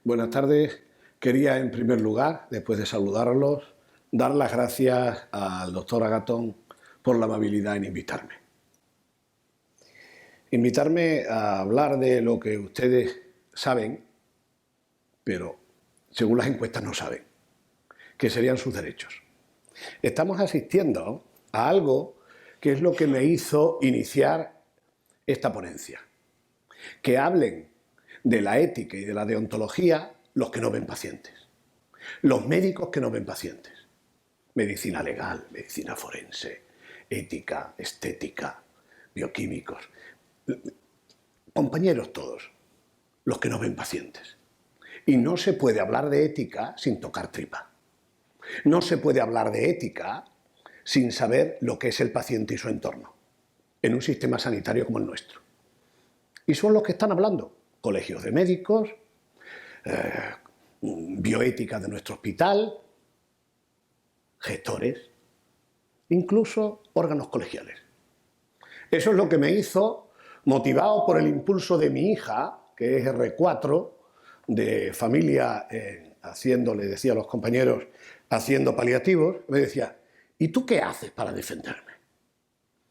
Buenas tardes. Quería, en primer lugar, después de saludarlos, dar las gracias al doctor Agatón por la amabilidad en invitarme. Invitarme a hablar de lo que ustedes saben, pero según las encuestas no saben, que serían sus derechos. Estamos asistiendo a algo que es lo que me hizo iniciar esta ponencia. Que hablen de la ética y de la deontología los que no ven pacientes. Los médicos que no ven pacientes. Medicina legal, medicina forense, ética, estética, bioquímicos. Compañeros todos, los que no ven pacientes. Y no se puede hablar de ética sin tocar tripa. No se puede hablar de ética sin saber lo que es el paciente y su entorno, en un sistema sanitario como el nuestro. Y son los que están hablando. Colegios de médicos, bioética de nuestro hospital, gestores, incluso órganos colegiales. Eso es lo que me hizo, motivado por el impulso de mi hija, que es R4, de familia le decía a los compañeros, haciendo paliativos, me decía, ¿y tú qué haces para defenderme?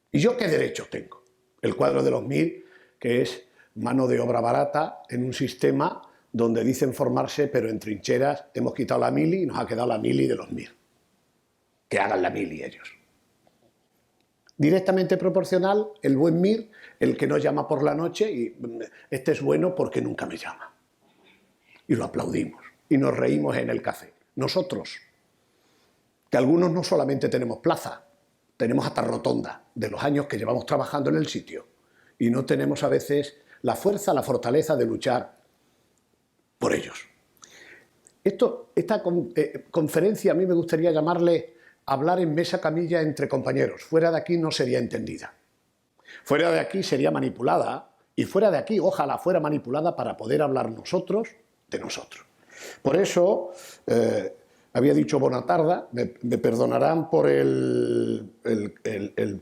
¿Y yo qué derechos tengo? El cuadro de los MIR, que es mano de obra barata en un sistema donde dicen formarse, pero en trincheras hemos quitado la mili y nos ha quedado la mili de los MIR. Que hagan la mili ellos. Directamente proporcional, el buen MIR, el que no llama por la noche, y este es bueno porque nunca me llama. Y lo aplaudimos, y nos reímos en el café. Nosotros, que algunos no solamente tenemos plaza, tenemos hasta rotonda, de los años que llevamos trabajando en el sitio, y no tenemos a veces la fuerza, la fortaleza de luchar por ellos. Esta conferencia a mí me gustaría llamarle hablar en mesa camilla entre compañeros. Fuera de aquí no sería entendida. Fuera de aquí sería manipulada y fuera de aquí ojalá fuera manipulada para poder hablar nosotros de nosotros. Por eso había dicho bona tarda, me perdonarán por el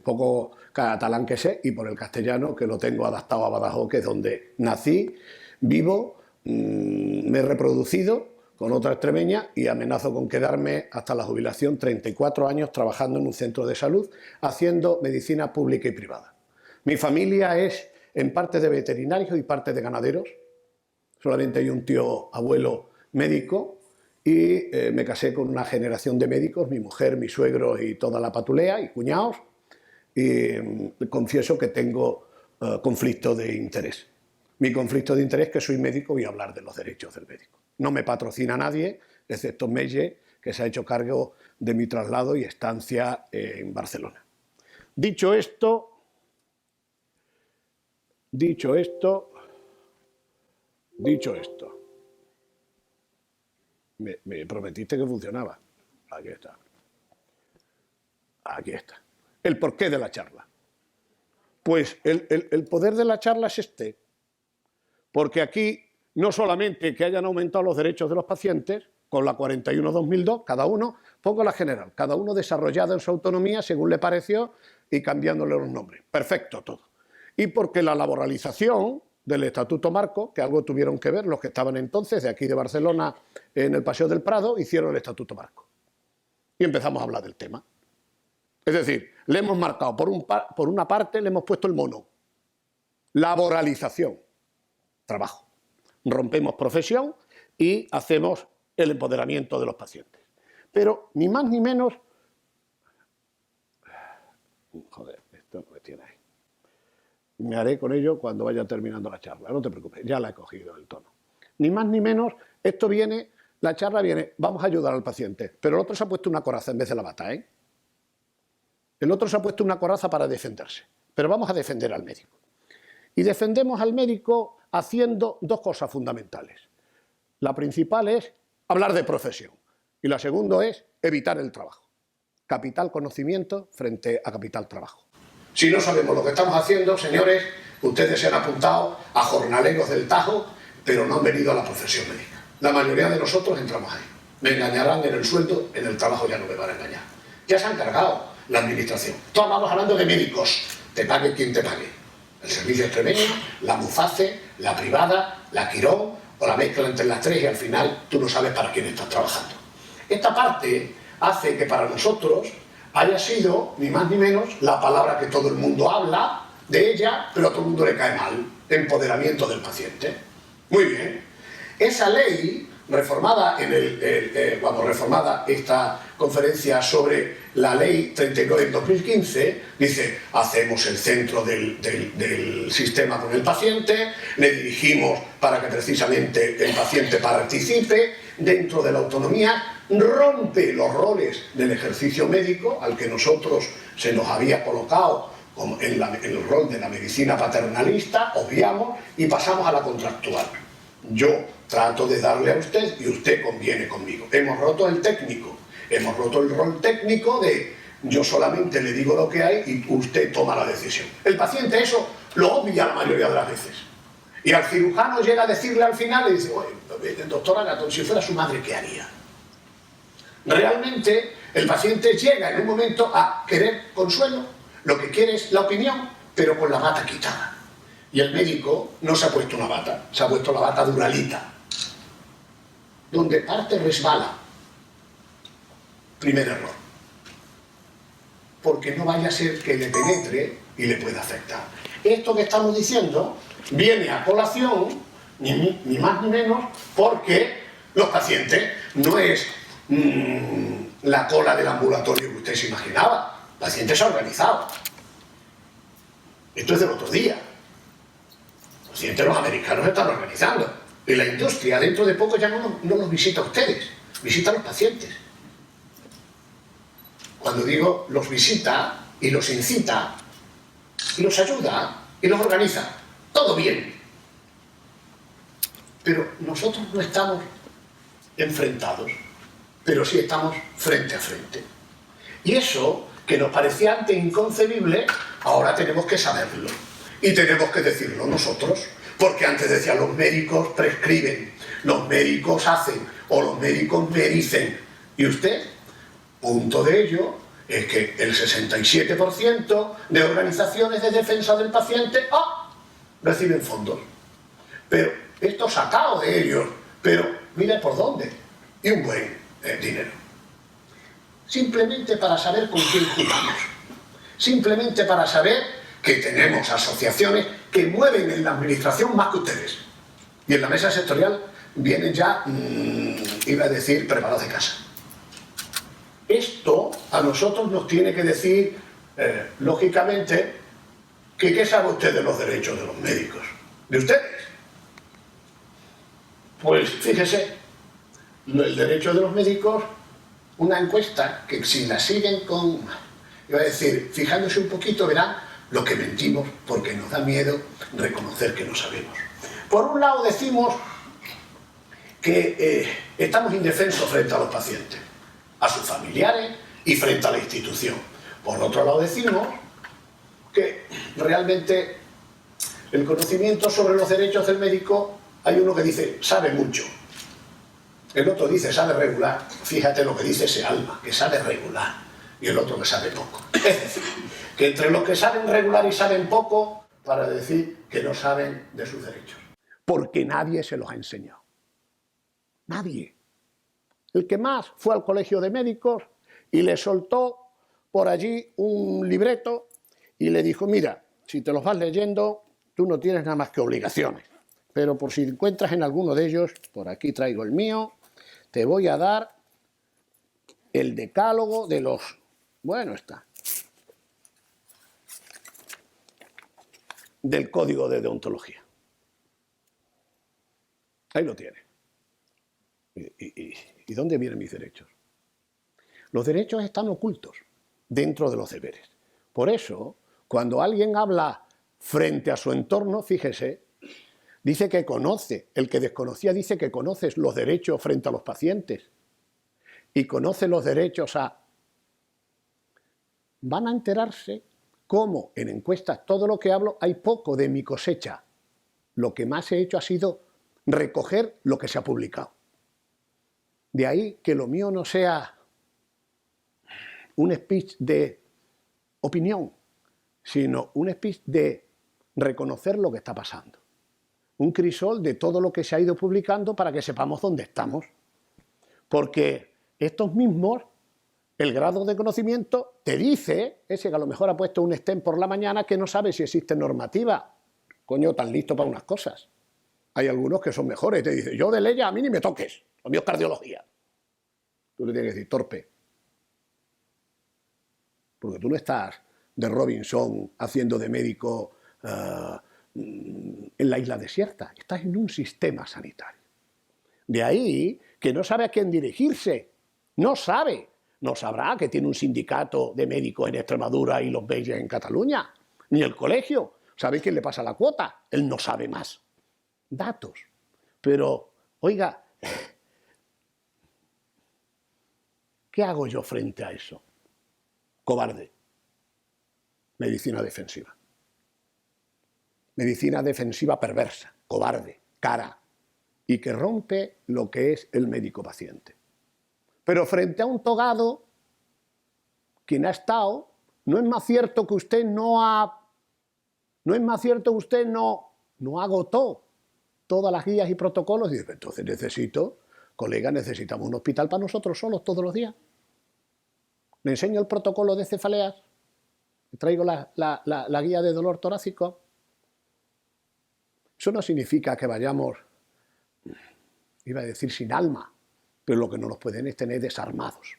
poco catalán que sé y por el castellano que lo tengo adaptado a Badajoz, que es donde nací, vivo, me he reproducido con otra extremeña y amenazo con quedarme hasta la jubilación 34 años trabajando en un centro de salud haciendo medicina pública y privada. Mi familia es en parte de veterinarios y parte de ganaderos. Solamente hay un tío abuelo médico y me casé con una generación de médicos, mi mujer, mi suegro y toda la patulea y cuñados, y confieso que tengo conflicto de interés. Mi conflicto de interés es que soy médico y hablar de los derechos del médico. No me patrocina nadie, excepto Melle, que se ha hecho cargo de mi traslado y estancia en Barcelona. Dicho esto, me prometiste que funcionaba. Aquí está. Aquí está. El porqué de la charla. Pues el poder de la charla es este. Porque aquí no solamente que hayan aumentado los derechos de los pacientes, con la 41-2002, cada uno, pongo la general, cada uno desarrollado en su autonomía según le pareció y cambiándole los nombres. Perfecto todo. Y porque la laboralización del Estatuto Marco, que algo tuvieron que ver los que estaban entonces de aquí de Barcelona en el Paseo del Prado, hicieron el Estatuto Marco. Y empezamos a hablar del tema. Es decir, le hemos marcado por una parte, le hemos puesto el mono. Laboralización. Trabajo. Rompemos profesión y hacemos el empoderamiento de los pacientes. Pero ni más ni menos... Joder, esto no me tiene ahí. Me haré con ello cuando vaya terminando la charla, no te preocupes, ya la he cogido el tono. Ni más ni menos, esto viene, la charla viene, vamos a ayudar al paciente, pero el otro se ha puesto una coraza en vez de la bata, ¿eh? El otro se ha puesto una coraza para defenderse, pero vamos a defender al médico. Y defendemos al médico haciendo dos cosas fundamentales. La principal es hablar de profesión y la segunda es evitar el trabajo. Capital conocimiento frente a capital trabajo. Si no sabemos lo que estamos haciendo, señores, ustedes se han apuntado a jornaleros del Tajo, pero no han venido a la profesión médica. La mayoría de nosotros entramos ahí. Me engañarán en el sueldo, en el trabajo ya no me van a engañar. Ya se han cargado la administración. Todos vamos hablando de médicos, te pague quien te pague. El servicio extremeño, la Muface, la privada, la Quirón, o la mezcla entre las tres y al final tú no sabes para quién estás trabajando. Esta parte hace que para nosotros haya sido, ni más ni menos, la palabra que todo el mundo habla de ella, pero a todo el mundo le cae mal: empoderamiento del paciente. Muy bien. Esa ley, reformada reformada esta conferencia sobre la ley 39 del 2015, dice: hacemos el centro del sistema con el paciente, le dirigimos para que precisamente el paciente participe dentro de la autonomía, rompe los roles del ejercicio médico al que nosotros se nos había colocado como en el rol de la medicina paternalista, obviamos y pasamos a la contractual. Yo trato de darle a usted y usted conviene conmigo. Hemos roto el técnico, hemos roto el rol técnico de yo solamente le digo lo que hay y usted toma la decisión. El paciente eso lo obvia la mayoría de las veces. Y al cirujano llega a decirle al final y dice: oye, doctor Agathon, si fuera su madre, ¿qué haría? Realmente el paciente llega en un momento a querer consuelo, lo que quiere es la opinión, pero con la bata quitada. Y el médico no se ha puesto una bata, se ha puesto la bata duralita, donde parte resbala. Primer error. Porque no vaya a ser que le penetre y le pueda afectar. Esto que estamos diciendo viene a colación, ni más ni menos, porque los pacientes no es la cola del ambulatorio que usted se imaginaba. El paciente se ha organizado. Esto es del otro día. Los pacientes, los americanos, están organizando. Y la industria dentro de poco ya no los visita a ustedes, visita a los pacientes. Cuando digo los visita y los incita y los ayuda y los organiza, todo bien. Pero nosotros no estamos enfrentados, pero sí estamos frente a frente. Y eso, que nos parecía antes inconcebible, ahora tenemos que saberlo. Y tenemos que decirlo nosotros, porque antes decían: los médicos prescriben, los médicos hacen, o los médicos me dicen. ¿Y usted? Punto de ello es que el 67% de organizaciones de defensa del paciente reciben fondos. Pero esto sacado de ellos, pero mire por dónde, y un buen dinero. Simplemente para saber con quién jugamos. Simplemente para saber que tenemos asociaciones que mueven en la administración más que ustedes. Y en la mesa sectorial vienen ya, iba a decir, preparados de casa. Esto a nosotros nos tiene que decir, lógicamente, que ¿qué sabe usted de los derechos de los médicos? ¿De ustedes? Pues fíjese, el derecho de los médicos, una encuesta que si la siguen con, iba a decir, fijándose un poquito, verán lo que mentimos porque nos da miedo reconocer que no sabemos. Por un lado decimos que estamos indefensos frente a los pacientes, a sus familiares y frente a la institución. Por otro lado decimos que realmente el conocimiento sobre los derechos del médico, hay uno que dice sabe mucho, el otro dice sabe regular. Fíjate lo que dice ese alma, que sabe regular, y el otro que sabe poco. Es decir, que entre los que saben regular y saben poco, para decir que no saben de sus derechos. Porque nadie se los ha enseñado. Nadie. El que más fue al colegio de médicos y le soltó por allí un libreto y le dijo: mira, si te los vas leyendo, tú no tienes nada más que obligaciones. Pero por si encuentras en alguno de ellos, por aquí traigo el mío, te voy a dar el decálogo de los... Bueno, está. Del Código de Deontología. Ahí lo tiene. ¿Y dónde vienen mis derechos? Los derechos están ocultos dentro de los deberes. Por eso, cuando alguien habla frente a su entorno, fíjese, dice que conoce. El que desconocía dice que conoce los derechos frente a los pacientes y conoce los derechos a... Van a enterarse cómo en encuestas, todo lo que hablo, hay poco de mi cosecha. Lo que más he hecho ha sido recoger lo que se ha publicado. De ahí que lo mío no sea un speech de opinión, sino un speech de reconocer lo que está pasando. Un crisol de todo lo que se ha ido publicando para que sepamos dónde estamos. Porque estos mismos, el grado de conocimiento te dice, ese que a lo mejor ha puesto un STEM por la mañana que no sabe si existe normativa. Coño, tan listo para unas cosas. Hay algunos que son mejores, te dicen, yo de ley a mí ni me toques, lo mío es cardiología. Tú le tienes que decir, torpe. Porque tú no estás de Robinson haciendo de médico en la isla desierta, estás en un sistema sanitario. De ahí que no sabe a quién dirigirse, no sabe, no sabrá que tiene un sindicato de médicos en Extremadura y los belges en Cataluña, ni el colegio, sabe quién le pasa la cuota, él no sabe más. Datos. Pero, oiga, ¿qué hago yo frente a eso? Cobarde. Medicina defensiva. Medicina defensiva perversa, cobarde, cara, y que rompe lo que es el médico-paciente. Pero frente a un togado, quien ha estado, no es más cierto que usted no agotó todas las guías y protocolos, y dice, entonces necesitamos un hospital para nosotros solos todos los días. Le enseño el protocolo de cefaleas, le traigo la guía de dolor torácico. Eso no significa que vayamos, iba a decir sin alma, pero lo que no nos pueden es tener desarmados.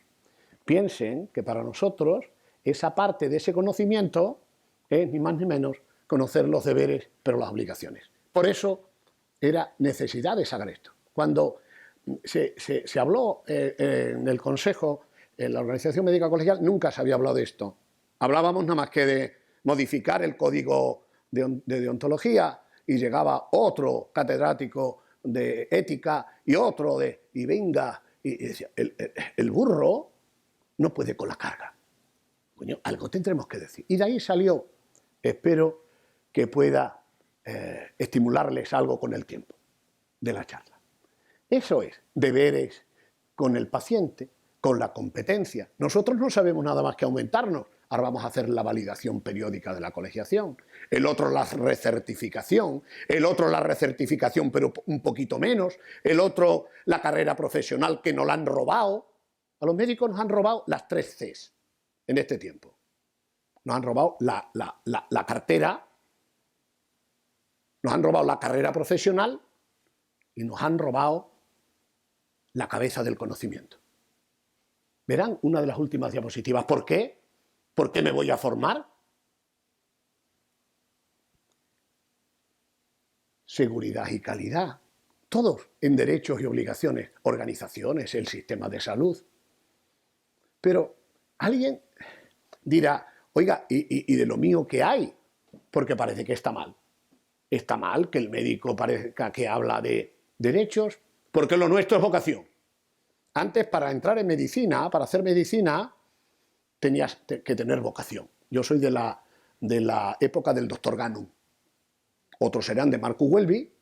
Piensen que para nosotros esa parte de ese conocimiento es ni más ni menos conocer los deberes, pero las obligaciones. Por eso era necesidad de sacar esto. Cuando se habló en el Consejo, en la Organización Médica Colegial, nunca se había hablado de esto. Hablábamos nada más que de modificar el código de deontología y llegaba otro catedrático de ética y otro y venga, y decía, el burro no puede con la carga. Coño, algo tendremos que decir. Y de ahí salió, espero que pueda estimularles algo con el tiempo de la charla. Eso es, deberes con el paciente, con la competencia. Nosotros no sabemos nada más que aumentarnos. Ahora vamos a hacer la validación periódica de la colegiación. El otro la recertificación. El otro la recertificación pero un poquito menos. El otro la carrera profesional que nos la han robado. A los médicos nos han robado las 3 Cs en este tiempo. Nos han robado la cartera, nos han robado la carrera profesional y nos han robado la cabeza del conocimiento. Verán una de las últimas diapositivas. ¿Por qué? ¿Por qué me voy a formar? Seguridad y calidad. Todos en derechos y obligaciones. Organizaciones, el sistema de salud. Pero alguien dirá, oiga, ¿y de lo mío qué hay? Porque parece que está mal. Está mal que el médico parezca que habla de derechos, porque lo nuestro es vocación. Antes, para entrar en medicina, para hacer medicina, tenías que tener vocación. Yo soy de la época del doctor Ganum. Otros serán de Marcus Welby,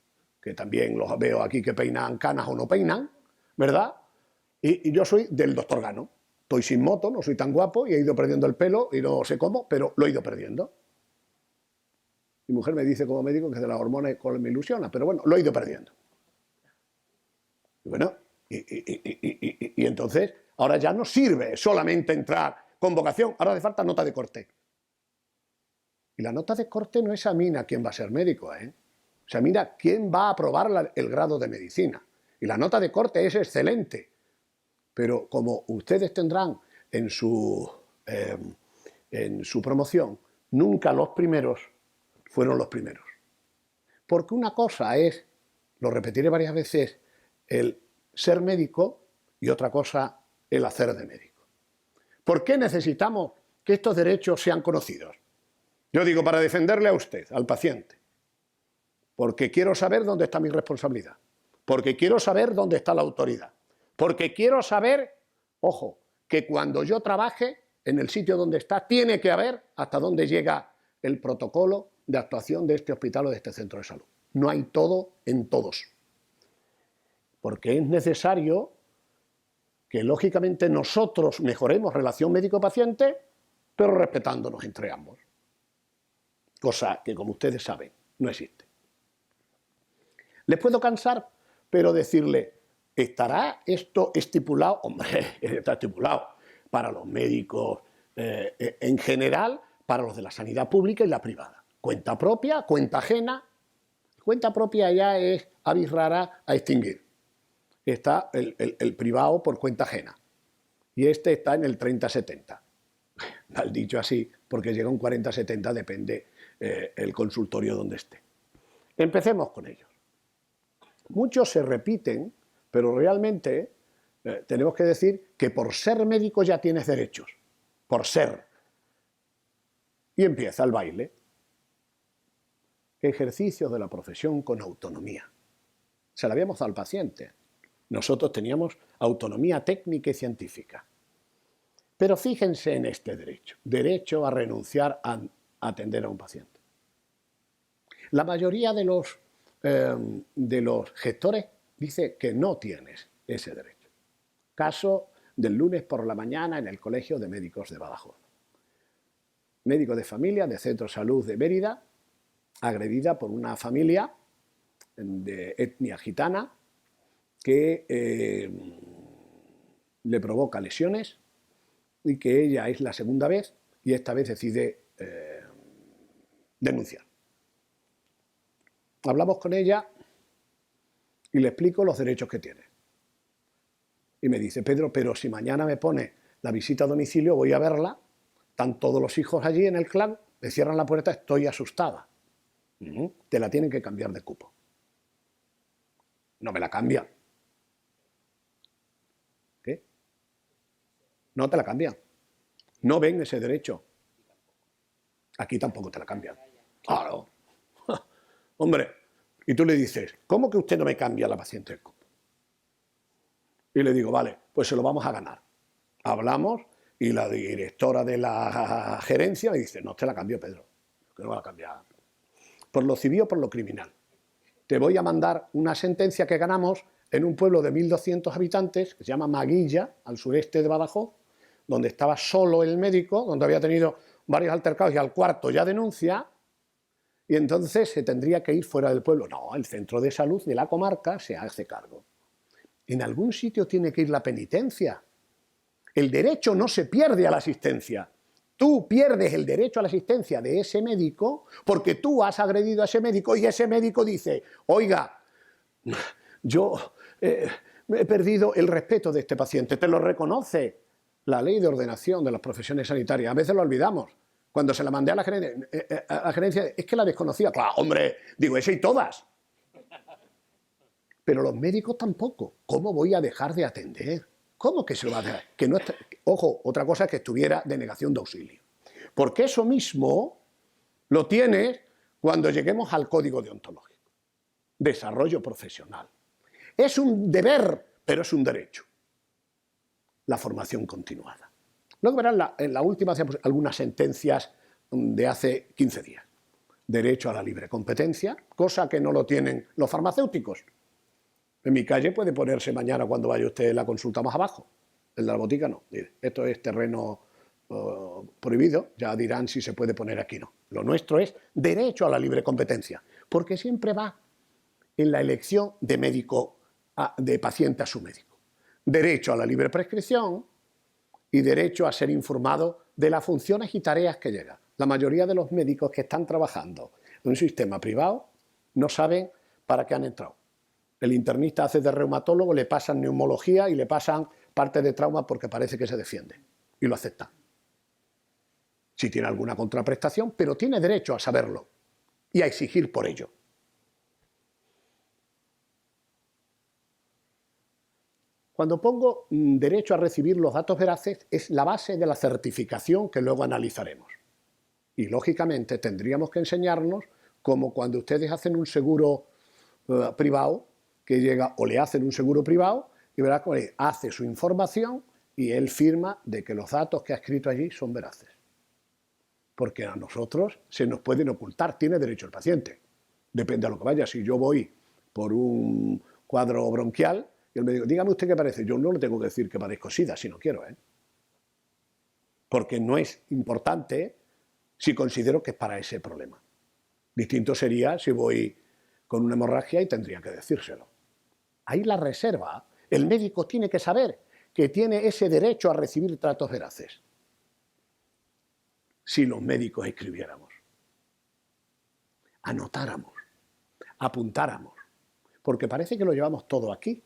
que también los veo aquí que peinan canas o no peinan, ¿verdad? Y yo soy del doctor Ganum. Estoy sin moto, no soy tan guapo y he ido perdiendo el pelo y no sé cómo, pero lo he ido perdiendo. Mi mujer me dice como médico que de las hormonas me ilusiona, pero bueno, lo he ido perdiendo. Y bueno, y entonces ahora ya no sirve solamente entrar con vocación, ahora hace falta nota de corte. Y la nota de corte no examina quién va a ser médico, examina quién va a aprobar el grado de medicina. Y la nota de corte es excelente, pero como ustedes tendrán en su promoción, nunca los primeros fueron los primeros. Porque una cosa es, lo repetiré varias veces, el ser médico y otra cosa el hacer de médico. ¿Por qué necesitamos que estos derechos sean conocidos? Yo digo, para defenderle a usted, al paciente, porque quiero saber dónde está mi responsabilidad, porque quiero saber dónde está la autoridad, porque quiero saber, ojo, que cuando yo trabaje en el sitio donde está, tiene que haber hasta dónde llega el protocolo de actuación de este hospital o de este centro de salud. No hay todo en todos. Porque es necesario que, lógicamente, nosotros mejoremos relación médico-paciente, pero respetándonos entre ambos. cosa que, como ustedes saben, no existe. Les puedo cansar, pero decirle, ¿estará esto estipulado? Hombre, está estipulado para los médicos en general, para los de la sanidad pública y la privada. Cuenta propia, cuenta ajena. Cuenta propia ya es avis rara a extinguir. Está el privado por cuenta ajena. Y este está en el 30-70. Mal dicho así, porque llega un 40-70, depende el consultorio donde esté. Empecemos con ellos. Muchos se repiten, pero realmente tenemos que decir que por ser médico ya tienes derechos. Por ser. Y empieza el baile. Ejercicio de la profesión con autonomía. Se la habíamos dado al paciente. Nosotros teníamos autonomía técnica y científica. Pero fíjense en este derecho. Derecho a renunciar a atender a un paciente. La mayoría de los gestores dice que no tienes ese derecho. Caso del lunes por la mañana en el Colegio de Médicos de Badajoz. Médico de familia de Centro de Salud de Mérida, agredida por una familia de etnia gitana que le provoca lesiones y que ella es la segunda vez y esta vez decide denunciar. Hablamos con ella y le explico los derechos que tiene. Y me dice, Pedro, pero si mañana me pone la visita a domicilio, voy a verla, están todos los hijos allí en el clan, le cierran la puerta, estoy asustada. Te la tienen que cambiar de cupo. No me la cambian. ¿Qué? No te la cambian. No ven ese derecho. Aquí tampoco te la cambian. Claro. Hombre, y tú le dices, ¿cómo que usted no me cambia la paciente del cupo? Y le digo, vale, pues se lo vamos a ganar. Hablamos y la directora de la gerencia me dice, no te la cambio, Pedro. Que no va a cambiar. Por lo civil o por lo criminal. Te voy a mandar una sentencia que ganamos en un pueblo de 1.200 habitantes, que se llama Maguilla, al sureste de Badajoz, donde estaba solo el médico, donde había tenido varios altercados y al cuarto ya denuncia, y entonces se tendría que ir fuera del pueblo. No, el centro de salud de la comarca se hace cargo. En algún sitio tiene que ir la penitencia. El derecho no se pierde a la asistencia. Tú pierdes el derecho a la asistencia de ese médico porque tú has agredido a ese médico y ese médico dice, oiga, yo he perdido el respeto de este paciente. Te lo reconoce la ley de ordenación de las profesiones sanitarias. A veces lo olvidamos. Cuando se la mandé a la gerencia, es que la desconocía. Claro, hombre, digo, esa y todas. Pero los médicos tampoco. ¿Cómo voy a dejar de atender? ¿Cómo que se lo va a dejar? Que no está... Ojo, otra cosa es que estuviera de negación de auxilio. Porque eso mismo lo tienes cuando lleguemos al código deontológico. Desarrollo profesional. Es un deber, pero es un derecho. La formación continuada. Luego verán en la última algunas sentencias de hace 15 días. Derecho a la libre competencia, cosa que no lo tienen los farmacéuticos. En mi calle puede ponerse mañana cuando vaya usted la consulta más abajo. El de la botica no. Esto es terreno prohibido, ya dirán si se puede poner aquí no. Lo nuestro es derecho a la libre competencia, porque siempre va en la elección de médico, de paciente a su médico. Derecho a la libre prescripción y derecho a ser informado de las funciones y tareas que llegan. La mayoría de los médicos que están trabajando en un sistema privado no saben para qué han entrado. El internista hace de reumatólogo, le pasan neumología y le pasan parte de trauma porque parece que se defiende. Y lo aceptan. Si tiene alguna contraprestación, pero tiene derecho a saberlo y a exigir por ello. Cuando pongo derecho a recibir los datos veraces, es la base de la certificación que luego analizaremos. Y lógicamente tendríamos que enseñarnos como cuando ustedes hacen un seguro privado, que llega o le hacen un seguro privado y verá cómo hace su información y él firma de que los datos que ha escrito allí son veraces. Porque a nosotros se nos pueden ocultar, tiene derecho el paciente. Depende a lo que vaya. Si yo voy por un cuadro bronquial y el médico, dígame usted qué parece, yo no le tengo que decir que padezco SIDA si no quiero, porque no es importante si considero que es para ese problema. Distinto sería si voy con una hemorragia y tendría que decírselo. Ahí la reserva. El médico tiene que saber que tiene ese derecho a recibir tratos veraces. Si los médicos escribiéramos, anotáramos, apuntáramos, porque parece que lo llevamos todo aquí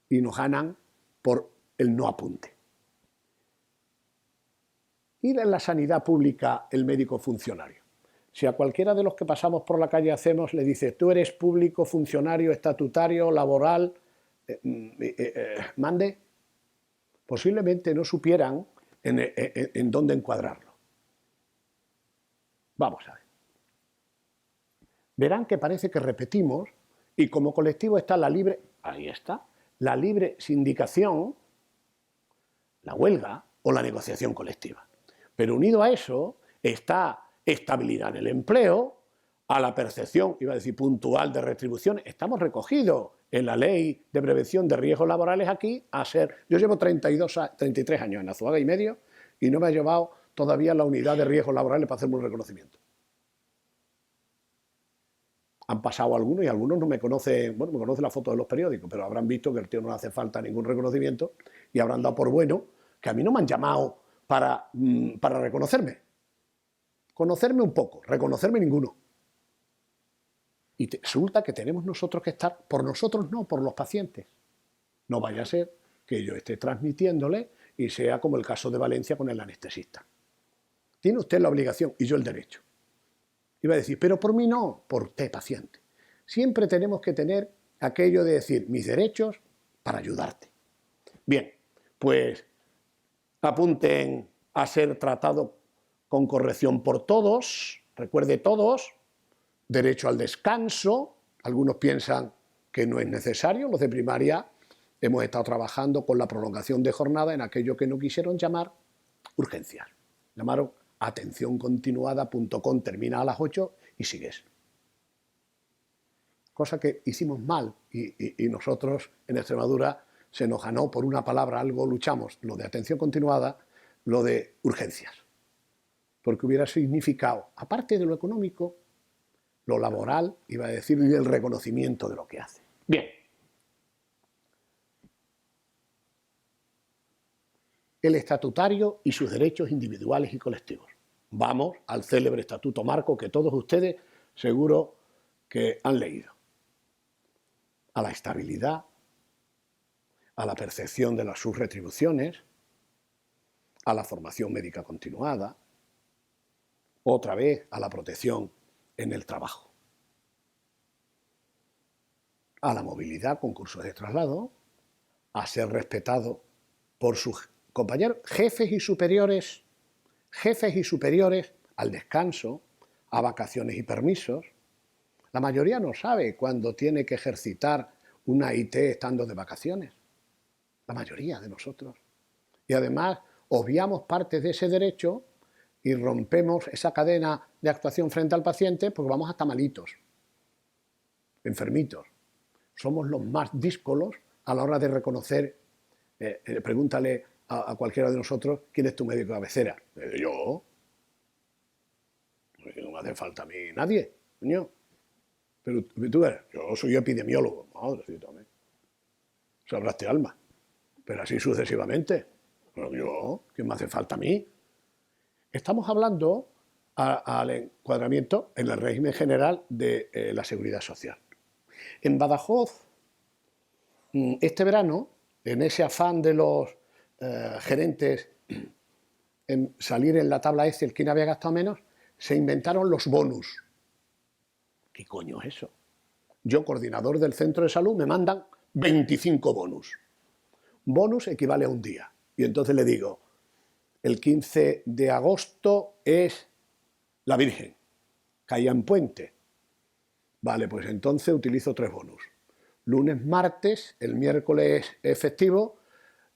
y nos ganan por el no apunte. Ir en la sanidad pública el médico funcionario. Si a cualquiera de los que pasamos por la calle hacemos, le dice, tú eres público, funcionario, estatutario, laboral, mande, posiblemente no supieran en dónde encuadrarlo. Vamos a ver. Verán que parece que repetimos y como colectivo está la libre, ahí está, la libre sindicación, la huelga o la negociación colectiva. Pero unido a eso está estabilidad en el empleo, a la percepción, iba a decir puntual, de retribuciones. Estamos recogidos en la ley de prevención de riesgos laborales aquí a ser... Yo llevo 33 años en Azuaga y medio y no me ha llevado todavía la unidad de riesgos laborales para hacerme un reconocimiento. Han pasado algunos y algunos no me conocen, bueno, me conocen la foto de los periódicos, pero habrán visto que el tío no le hace falta ningún reconocimiento y habrán dado por bueno que a mí no me han llamado para reconocerme. Conocerme un poco, reconocerme ninguno. Y resulta que tenemos nosotros que estar, por nosotros no, por los pacientes. No vaya a ser que yo esté transmitiéndole y sea como el caso de Valencia con el anestesista. Tiene usted la obligación y yo el derecho. Iba a decir, pero por mí no, por usted paciente. Siempre tenemos que tener aquello de decir mis derechos para ayudarte. Bien, pues apunten a ser tratado con corrección por todos, recuerde todos, derecho al descanso, algunos piensan que no es necesario, los de primaria hemos estado trabajando con la prolongación de jornada en aquello que no quisieron llamar urgencias, llamaron atencioncontinuada.com, termina a las 8 y sigues. Cosa que hicimos mal y nosotros en Extremadura se nos ganó por una palabra, algo luchamos, lo de atención continuada, lo de urgencias. Porque hubiera significado, aparte de lo económico, lo laboral, iba a decir, y el reconocimiento de lo que hace. Bien. El estatutario y sus derechos individuales y colectivos. Vamos al célebre Estatuto Marco que todos ustedes seguro que han leído. A la estabilidad, a la percepción de las subretribuciones, a la formación médica continuada, otra vez a la protección en el trabajo, a la movilidad con cursos de traslado, a ser respetado por sus compañeros, jefes y superiores, al descanso, a vacaciones y permisos. La mayoría no sabe cuándo tiene que ejercitar una IT estando de vacaciones. La mayoría de nosotros. Y además obviamos partes de ese derecho y rompemos esa cadena de actuación frente al paciente porque vamos hasta malitos, enfermitos. Somos los más díscolos a la hora de reconocer, pregúntale a cualquiera de nosotros quién es tu médico de cabecera. Yo. No me hace falta a mí nadie, coño. Pero tú eres, yo soy epidemiólogo. Madrecita, sabrás tu alma. Pero así sucesivamente. Pero yo, ¿quién me hace falta a mí? Estamos hablando al encuadramiento en el régimen general de la seguridad social. En Badajoz, este verano, en ese afán de los gerentes en salir en la tabla Excel quién había gastado menos, se inventaron los bonus. ¿Qué coño es eso? Yo, coordinador del centro de salud, me mandan 25 bonus. Bonus equivale a un día. Y entonces le digo, el 15 de agosto es la Virgen, caía en puente. Vale, pues entonces utilizo 3 bonus. Lunes, martes, el miércoles es festivo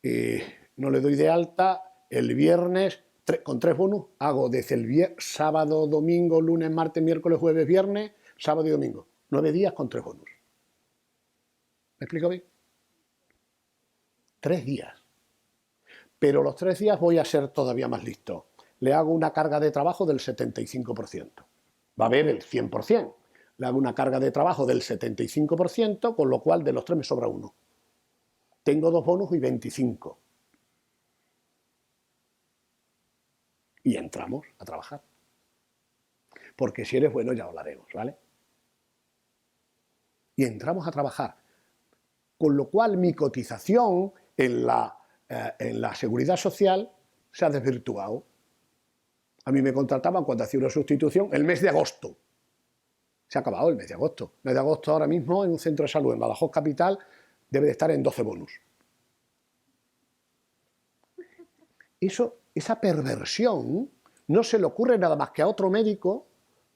y no le doy de alta. El viernes, con 3 bonus, hago desde el sábado, domingo, lunes, martes, miércoles, jueves, viernes, sábado y domingo. 9 días con 3 bonus. ¿Me explico bien? 3 días. Pero los 3 días voy a ser todavía más listo. Le hago una carga de trabajo del 75%. va a haber el 100%. Le hago una carga de trabajo del 75%, con lo cual de los 3 me sobra uno. Tengo 2 bonos y 25. Y entramos a trabajar. Porque si eres bueno ya hablaremos, ¿vale? Y entramos a trabajar. Con lo cual mi cotización en la seguridad social se ha desvirtuado. A mí me contrataban cuando hacía una sustitución el mes de agosto. Se ha acabado el mes de agosto. El mes de agosto ahora mismo en un centro de salud en Badajoz Capital debe de estar en 12 bonus. Esa perversión no se le ocurre nada más que a otro médico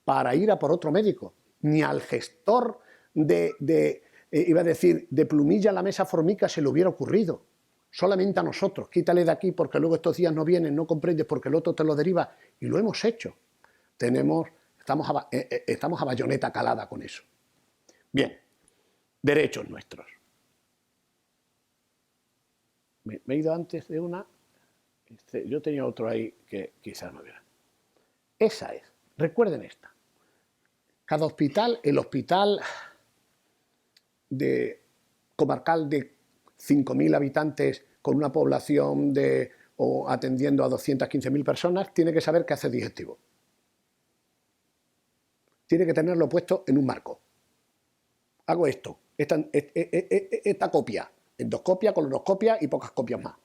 para ir a por otro médico, ni al gestor iba a decir, de plumilla a la mesa formica se le hubiera ocurrido. Solamente a nosotros, quítale de aquí porque luego estos días no vienen, no comprendes porque el otro te lo deriva, y lo hemos hecho. Estamos a bayoneta calada con eso. Bien, derechos nuestros. Me he ido antes de una, yo tenía otro ahí que quizás no viera. Esa es, recuerden esta. Cada hospital, el hospital comarcal de 5.000 habitantes con una población o atendiendo a 215.000 personas, tiene que saber qué hace digestivo. Tiene que tenerlo puesto en un marco. Hago esto, esta copia, endoscopia, colonoscopia y pocas copias más.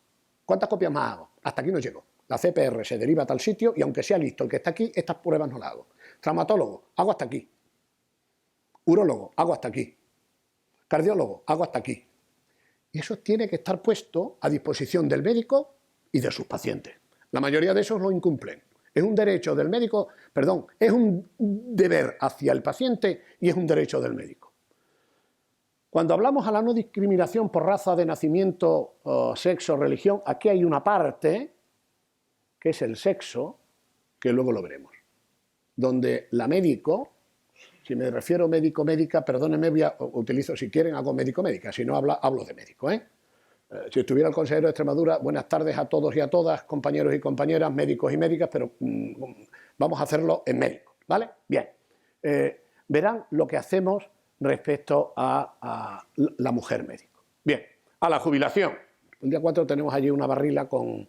¿Cuántas copias más hago? Hasta aquí no llego. La CPR se deriva a tal sitio y aunque sea listo el que está aquí, estas pruebas no las hago. Traumatólogo, hago hasta aquí. Urólogo, hago hasta aquí. Cardiólogo, hago hasta aquí. Y eso tiene que estar puesto a disposición del médico y de sus pacientes. La mayoría de esos lo incumplen. Es un derecho del médico, perdón, es un deber hacia el paciente y es un derecho del médico. Cuando hablamos a la no discriminación por raza de nacimiento, sexo, religión, aquí hay una parte, que es el sexo, que luego lo veremos, donde la médico, si me refiero médico-médica, perdónenme, utilizo, si quieren hago médico-médica, si no hablo de médico, si estuviera el consejero de Extremadura, buenas tardes a todos y a todas, compañeros y compañeras, médicos y médicas, pero vamos a hacerlo en médico, ¿vale? Bien, verán lo que hacemos respecto a la mujer médico. Bien, a la jubilación. El día 4 tenemos allí una barrila con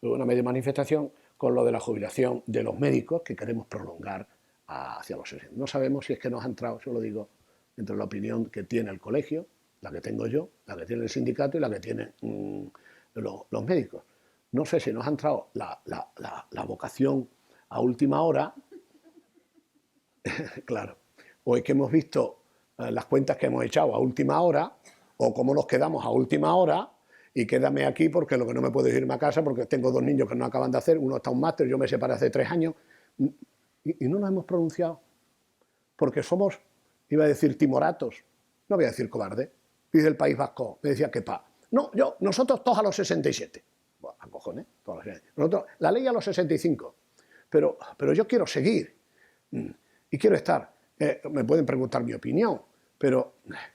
una media manifestación con lo de la jubilación de los médicos que queremos prolongar hacia los 60. No sabemos si es que nos ha entrado, yo lo digo, entre la opinión que tiene el colegio, la que tengo yo, la que tiene el sindicato y la que tienen los médicos. No sé si nos ha entrado la vocación a última hora, claro, o es que hemos visto las cuentas que hemos echado a última hora, o cómo nos quedamos a última hora, y quédame aquí porque lo que no me puedo es irme a casa porque tengo 2 niños que no acaban de hacer, uno está en un máster, yo me separé hace 3 años, y no nos hemos pronunciado, porque somos, iba a decir timoratos, no voy a decir cobarde, dice el País Vasco, me decía que no, nosotros todos a los 67, bueno, a cojones, nosotros, la ley a los 65, pero yo quiero seguir, y quiero estar, me pueden preguntar mi opinión, pero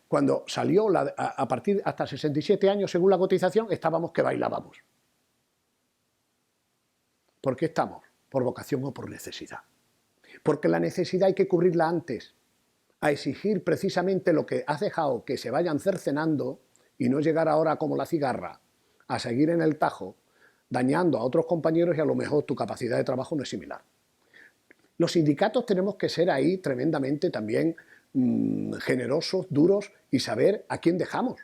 cuando salió a partir hasta 67 años, según la cotización, estábamos que bailábamos. ¿Por qué estamos? Por vocación o por necesidad. Porque la necesidad hay que cubrirla antes, a exigir precisamente lo que has dejado que se vayan cercenando y no llegar ahora como la cigarra a seguir en el tajo, dañando a otros compañeros y a lo mejor tu capacidad de trabajo no es similar. Los sindicatos tenemos que ser ahí tremendamente también generosos, duros y saber a quién dejamos.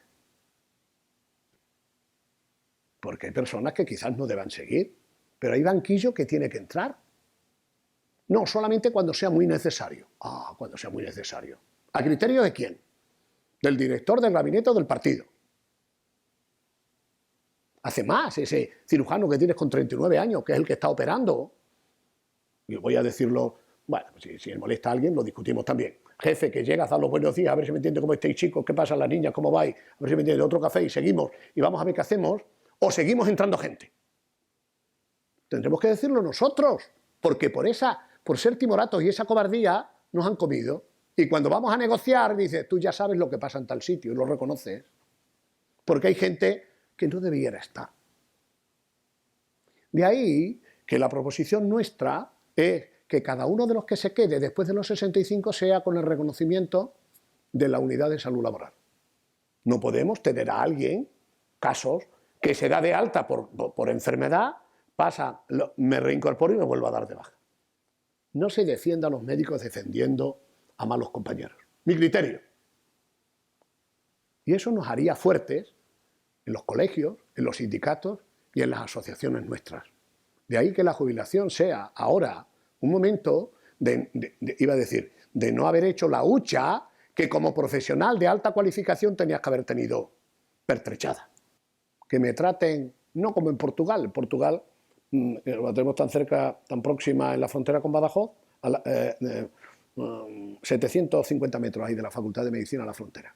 Porque hay personas que quizás no deban seguir, pero hay banquillo que tiene que entrar. No, solamente cuando sea muy necesario. Cuando sea muy necesario. ¿A criterio de quién? Del director del gabinete o del partido. Hace más ese cirujano que tienes con 39 años, que es el que está operando. Y voy a decirlo, bueno, si molesta a alguien, lo discutimos también. Jefe, que llegas a dar los buenos días, a ver si me entiende cómo estáis chicos, qué pasa las niñas, cómo vais, a ver si me entiende, otro café y seguimos, y vamos a ver qué hacemos, o seguimos entrando gente. Tendremos que decirlo nosotros, porque por ser timoratos y esa cobardía nos han comido. Y cuando vamos a negociar, dices, tú ya sabes lo que pasa en tal sitio, y lo reconoces. Porque hay gente que no debiera estar. De ahí que la proposición nuestra es que cada uno de los que se quede después de los 65 sea con el reconocimiento de la unidad de salud laboral. No podemos tener a alguien, casos, que se da de alta por enfermedad, pasa, me reincorporo y me vuelvo a dar de baja. No se defienda a los médicos defendiendo a malos compañeros. Mi criterio. Y eso nos haría fuertes en los colegios, en los sindicatos y en las asociaciones nuestras. De ahí que la jubilación sea ahora un momento iba a decir, de no haber hecho la hucha que como profesional de alta cualificación tenías que haber tenido pertrechada. Que me traten, no como en Portugal. En Portugal la tenemos tan cerca, tan próxima en la frontera con Badajoz, 750 metros ahí de la Facultad de Medicina a la frontera.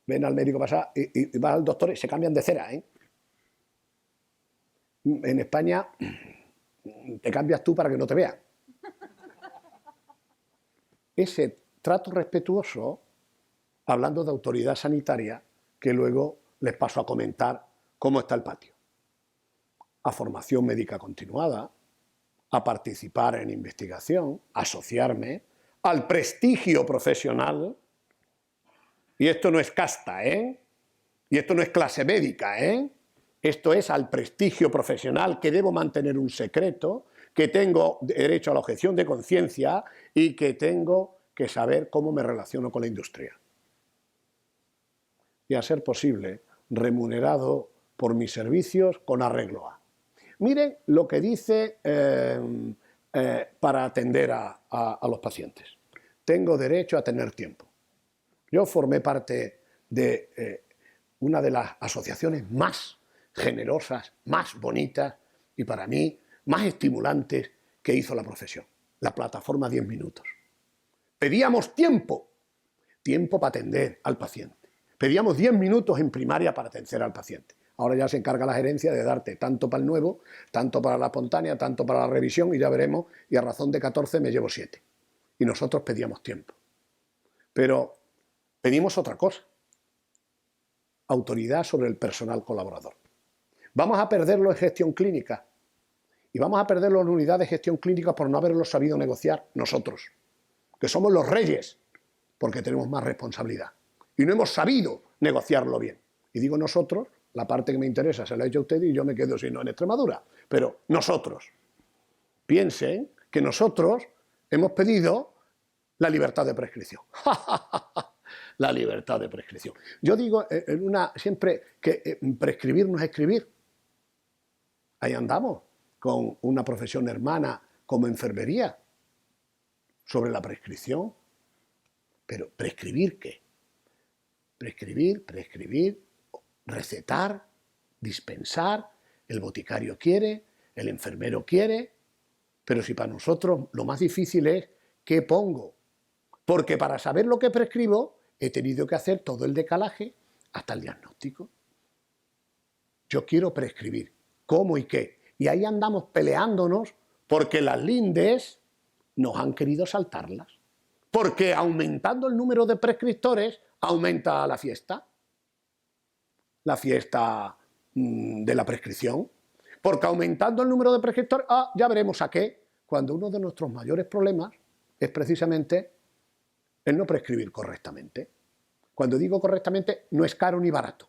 Ven al médico pasar y va al doctor y se cambian de cera, ¿eh? En España te cambias tú para que no te vean. Ese trato respetuoso, hablando de autoridad sanitaria, que luego les paso a comentar cómo está el patio. A formación médica continuada, a participar en investigación, a asociarme, al prestigio profesional. Y esto no es casta, ¿eh? Y esto no es clase médica, ¿eh? Esto es al prestigio profesional, que debo mantener un secreto, que tengo derecho a la objeción de conciencia y que tengo que saber cómo me relaciono con la industria. Y a ser posible, remunerado por mis servicios con arreglo a. Miren lo que dice para atender a los pacientes. Tengo derecho a tener tiempo. Yo formé parte de una de las asociaciones más generosas, más bonitas y para mí más estimulantes que hizo la profesión, la plataforma 10 minutos. Pedíamos tiempo para atender al paciente. Pedíamos 10 minutos en primaria para atender al paciente. Ahora ya se encarga la gerencia de darte tanto para el nuevo, tanto para la espontánea, tanto para la revisión y ya veremos, y a razón de 14 me llevo 7. Y nosotros pedíamos tiempo. Pero pedimos otra cosa, autoridad sobre el personal colaborador. Vamos a perderlo en gestión clínica y vamos a perderlo en unidad de gestión clínica por no haberlo sabido negociar nosotros, que somos los reyes porque tenemos más responsabilidad y no hemos sabido negociarlo bien. Y digo nosotros, la parte que me interesa se la ha hecho usted y yo me quedo sino en Extremadura, pero nosotros. Piensen que nosotros hemos pedido la libertad de prescripción. La libertad de prescripción. Yo digo siempre que prescribir no es escribir. Ahí andamos con una profesión hermana como enfermería sobre la prescripción. Pero ¿prescribir qué? Prescribir, recetar, dispensar, el boticario quiere, el enfermero quiere, pero si para nosotros lo más difícil es ¿qué pongo? Porque para saber lo que prescribo he tenido que hacer todo el decalaje hasta el diagnóstico. Yo quiero prescribir, ¿cómo y qué? Y ahí andamos peleándonos porque las lindes nos han querido saltarlas. Porque aumentando el número de prescriptores aumenta la fiesta de la prescripción. Porque aumentando el número de prescriptores, ya veremos a qué, cuando uno de nuestros mayores problemas es precisamente el no prescribir correctamente. Cuando digo correctamente, no es caro ni barato.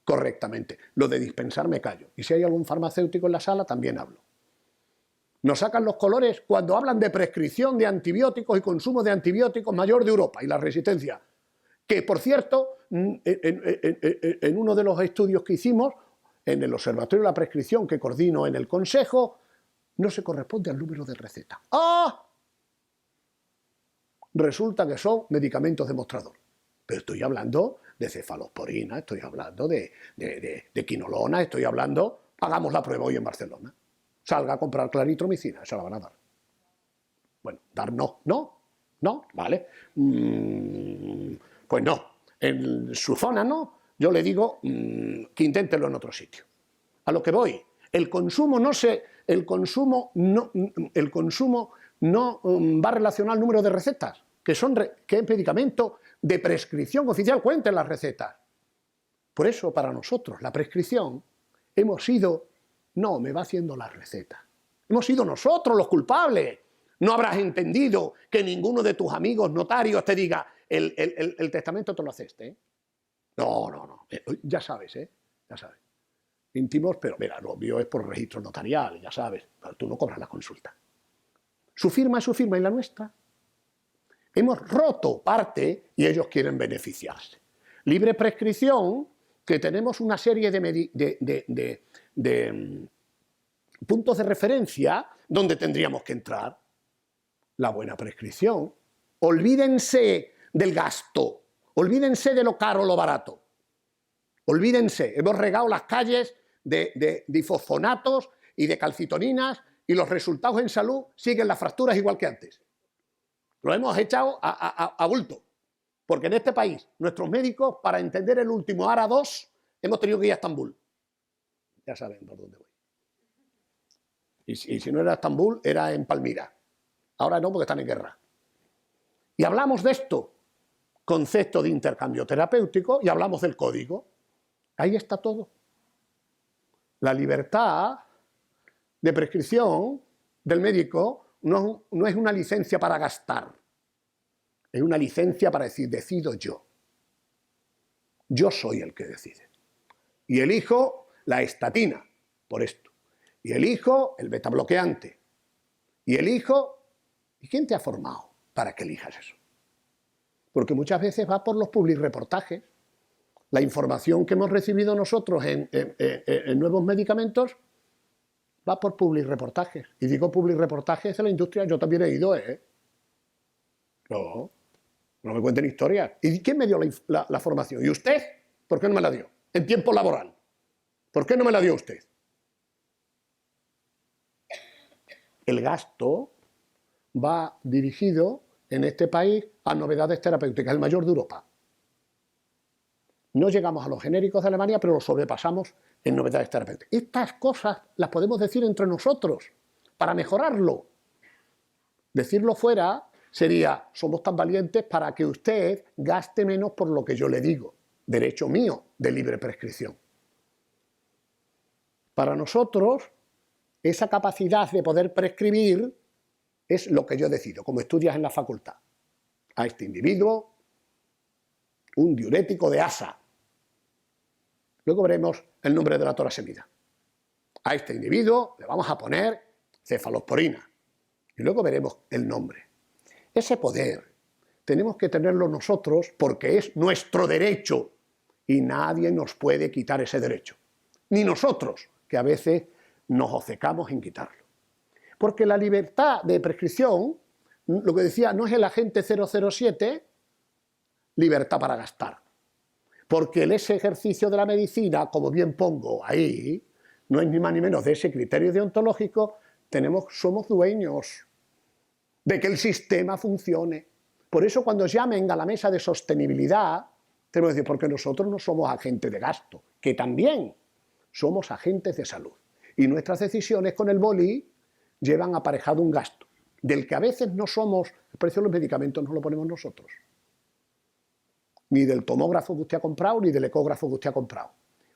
Correctamente. Lo de dispensar me callo. Y si hay algún farmacéutico en la sala, también hablo. Nos sacan los colores cuando hablan de prescripción de antibióticos y consumo de antibióticos mayor de Europa y la resistencia. Que, por cierto, en uno de los estudios que hicimos, en el Observatorio de la Prescripción que coordino en el Consejo, no se corresponde al número de receta. Resulta que son medicamentos de mostrador. Pero estoy hablando de cefalosporina, estoy hablando de quinolona, estoy hablando... Hagamos la prueba hoy en Barcelona. Salga a comprar claritromicina, esa la van a dar. Bueno, dar no, vale. Pues no, en su zona no, yo le digo que inténtelo en otro sitio. A lo que voy, el consumo no va relacionado al número de recetas, que es medicamento de prescripción oficial, cuenten las recetas. Por eso, para nosotros, la prescripción, hemos sido, no, me va haciendo la receta. Hemos sido nosotros los culpables No habrás entendido que ninguno de tus amigos notarios te diga, el testamento te lo hace este, ¿eh? No, no, no. Ya sabes, ¿eh? Ya sabes. Íntimos, pero mira, lo obvio es por registro notarial, ya sabes. Pero tú no cobras la consulta. Su firma es su firma y la nuestra. Hemos roto parte y ellos quieren beneficiarse. Libre prescripción, que tenemos una serie de puntos de referencia donde tendríamos que entrar. La buena prescripción. Olvídense del gasto. Olvídense de lo caro o lo barato. Olvídense. Hemos regado las calles de difosfonatos y de calcitoninas y los resultados en salud siguen las fracturas igual que antes. Lo hemos echado a bulto. Porque en este país, nuestros médicos, para entender el último ARA 2, hemos tenido que ir a Estambul. Ya saben por dónde voy. Y si no era Estambul, era en Palmira. Ahora no, porque están en guerra. Y hablamos de esto, concepto de intercambio terapéutico, y hablamos del código. Ahí está todo. La libertad de prescripción del médico no es una licencia para gastar. Es una licencia para decir, decido yo. Yo soy el que decide. Y elijo la estatina, por esto. Y elijo el beta bloqueante. Y elijo... ¿Y quién te ha formado para que elijas eso? Porque muchas veces va por los publireportajes. La información que hemos recibido nosotros en nuevos medicamentos va por publireportajes. Y digo publireportajes de la industria, yo también he ido, ¿eh? No me cuenten historias. ¿Y quién me dio la formación? ¿Y usted? ¿Por qué no me la dio? En tiempo laboral. ¿Por qué no me la dio usted? El gasto va dirigido en este país a novedades terapéuticas, el mayor de Europa. No llegamos a los genéricos de Alemania, pero los sobrepasamos en novedades terapéuticas. Estas cosas las podemos decir entre nosotros para mejorarlo. Decirlo fuera sería, somos tan valientes para que usted gaste menos por lo que yo le digo. Derecho mío de libre prescripción. Para nosotros, esa capacidad de poder prescribir es lo que yo decido, como estudias en la facultad. A este individuo, un diurético de asa. Luego veremos el nombre de la torasemida. A este individuo le vamos a poner cefalosporina. Y luego veremos el nombre. Ese poder tenemos que tenerlo nosotros porque es nuestro derecho y nadie nos puede quitar ese derecho. Ni nosotros, que a veces nos obcecamos en quitarlo. Porque la libertad de prescripción, lo que decía, no es el agente 007, libertad para gastar. Porque ese ejercicio de la medicina, como bien pongo ahí, no es ni más ni menos de ese criterio deontológico, somos dueños de que el sistema funcione. Por eso cuando llamen a la mesa de sostenibilidad, tenemos que decir, porque nosotros no somos agentes de gasto, que también somos agentes de salud. Y nuestras decisiones con el boli llevan aparejado un gasto, del que a veces no somos, el precio de los medicamentos no lo ponemos nosotros. Ni del tomógrafo que usted ha comprado, ni del ecógrafo que usted ha comprado.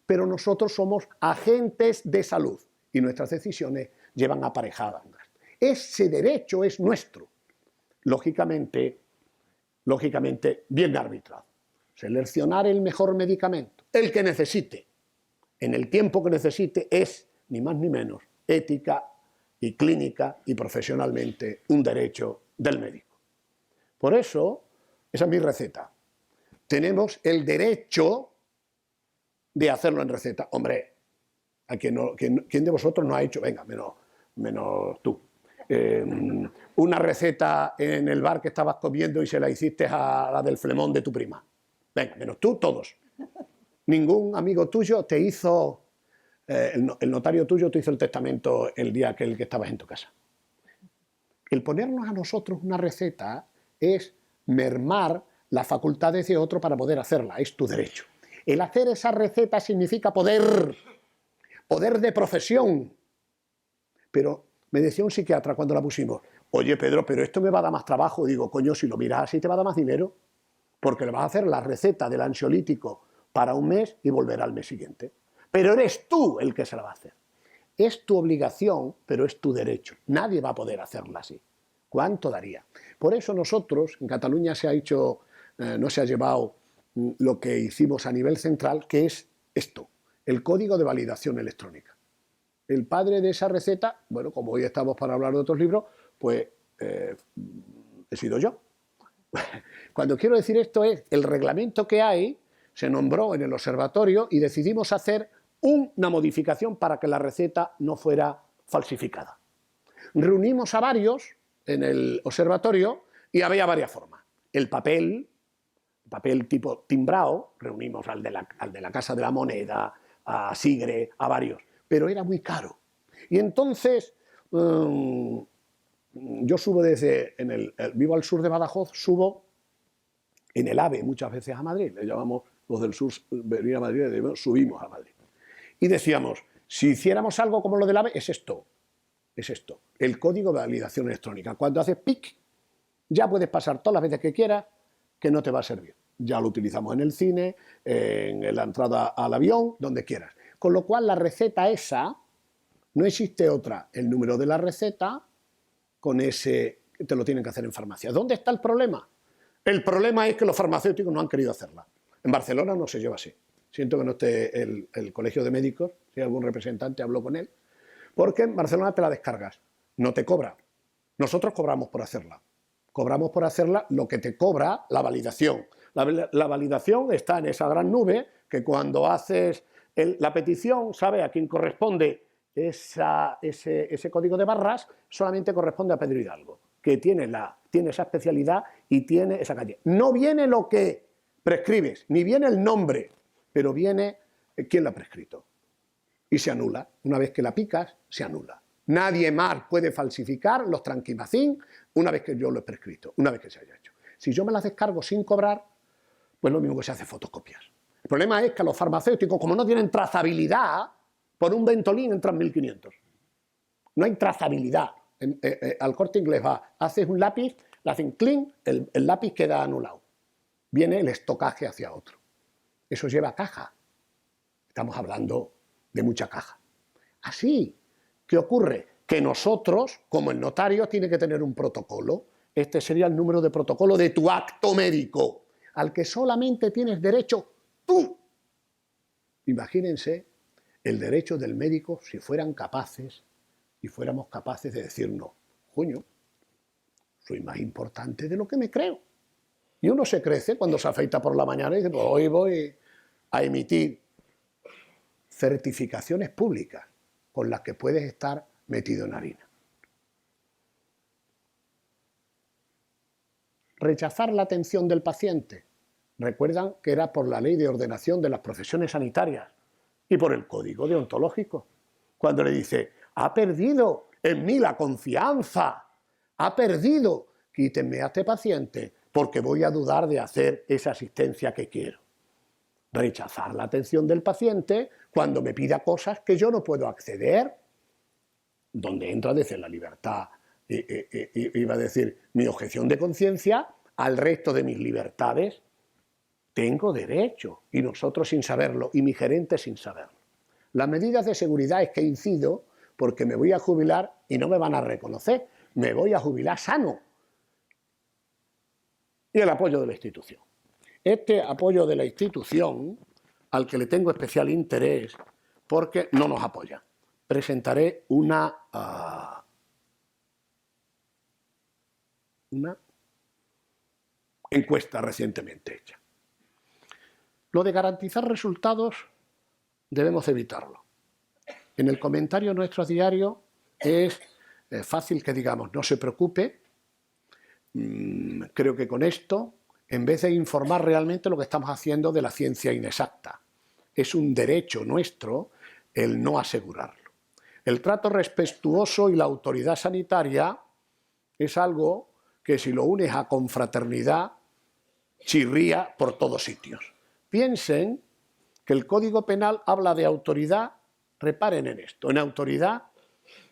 Pero nosotros somos agentes de salud y nuestras decisiones llevan aparejada un gasto. Ese derecho es nuestro, lógicamente bien arbitrado. Seleccionar el mejor medicamento, el que necesite, en el tiempo que necesite, es ni más ni menos ética y clínica y profesionalmente un derecho del médico. Por eso, esa es mi receta. Tenemos el derecho de hacerlo en receta. Hombre, ¿quién de vosotros no ha hecho? Venga, menos tú. Una receta en el bar que estabas comiendo y se la hiciste a la del flemón de tu prima. Venga, menos tú, todos. Ningún amigo tuyo te hizo, el notario tuyo te hizo el testamento el día que estabas en tu casa. El ponernos a nosotros una receta es mermar las facultades de otro para poder hacerla, es tu derecho. El hacer esa receta significa poder de profesión. Pero me decía un psiquiatra cuando la pusimos, oye Pedro, pero esto me va a dar más trabajo. Digo, coño, si lo miras así te va a dar más dinero, porque le vas a hacer la receta del ansiolítico para un mes y volverá al mes siguiente. Pero eres tú el que se la va a hacer. Es tu obligación, pero es tu derecho. Nadie va a poder hacerla así. ¿Cuánto daría? Por eso nosotros, en Cataluña se ha hecho, no se ha llevado lo que hicimos a nivel central, que es esto, el código de validación electrónica. El padre de esa receta, bueno, como hoy estamos para hablar de otros libros, pues he sido yo. Cuando quiero decir esto es, el reglamento que hay se nombró en el observatorio y decidimos hacer una modificación para que la receta no fuera falsificada. Reunimos a varios en el observatorio y había varias formas. El papel tipo timbrado, reunimos al de la Casa de la Moneda, a Sigre, a varios, pero era muy caro. Y entonces yo subo vivo al sur de Badajoz, subo en el AVE muchas veces a Madrid, le llamamos los del sur, venir a Madrid, subimos a Madrid. Y decíamos, si hiciéramos algo como lo del AVE, es esto, el código de validación electrónica. Cuando haces PIC, ya puedes pasar todas las veces que quieras, que no te va a servir. Ya lo utilizamos en el cine, en la entrada al avión, donde quieras. Con lo cual, la receta esa, no existe otra. El número de la receta, con ese, te lo tienen que hacer en farmacia. ¿Dónde está el problema? El problema es que los farmacéuticos no han querido hacerla. En Barcelona no se lleva así. Siento que no esté el colegio de médicos, si hay algún representante, hablo con él, porque en Barcelona te la descargas, no te cobra. Nosotros cobramos por hacerla. Cobramos por hacerla lo que te cobra la validación. La validación está en esa gran nube que cuando haces la petición, sabe a quién corresponde ese código de barras, solamente corresponde a Pedro Hidalgo, que tiene esa especialidad y tiene esa calle. No viene lo que prescribes, ni viene el nombre, pero viene quién la ha prescrito. Y se anula. Una vez que la picas, se anula. Nadie más puede falsificar los tranquimacín una vez que yo lo he prescrito, una vez que se haya hecho. Si yo me las descargo sin cobrar, pues lo mismo que se hace fotocopias. El problema es que los farmacéuticos, como no tienen trazabilidad, por un Ventolin entran 1.500. No hay trazabilidad. Al Corte Inglés va, haces un lápiz, le hacen clean, el lápiz queda anulado. Viene el estocaje hacia otro. Eso lleva caja. Estamos hablando de mucha caja. Así, ¿qué ocurre? Que nosotros, como el notario, tiene que tener un protocolo. Este sería el número de protocolo de tu acto médico, al que solamente tienes derecho tú. Imagínense el derecho del médico si fueran capaces y fuéramos capaces de decirnos, coño, soy más importante de lo que me creo. Y uno se crece cuando se afeita por la mañana y dice, pues hoy voy a emitir certificaciones públicas con las que puedes estar metido en harina. Rechazar la atención del paciente. Recuerdan que era por la ley de ordenación de las profesiones sanitarias y por el código deontológico. Cuando le dice, ha perdido en mí la confianza, ha perdido, quítenme a este paciente porque voy a dudar de hacer esa asistencia que quiero. Rechazar la atención del paciente cuando me pida cosas que yo no puedo acceder, donde entra desde la libertad, iba a decir, mi objeción de conciencia al resto de mis libertades. Tengo derecho, y nosotros sin saberlo, y mi gerente sin saberlo. Las medidas de seguridad es que incido porque me voy a jubilar y no me van a reconocer, me voy a jubilar sano. Y el apoyo de la institución. Este apoyo de la institución, al que le tengo especial interés, porque no nos apoya. Presentaré una encuesta recientemente hecha. Lo de garantizar resultados debemos evitarlo. En el comentario nuestro diario es fácil que digamos, no se preocupe, creo que con esto, en vez de informar realmente lo que estamos haciendo de la ciencia inexacta, es un derecho nuestro el no asegurarlo. El trato respetuoso y la autoridad sanitaria es algo que si lo unes a confraternidad, chirría por todos sitios. Piensen que el Código Penal habla de autoridad, reparen en esto, en autoridad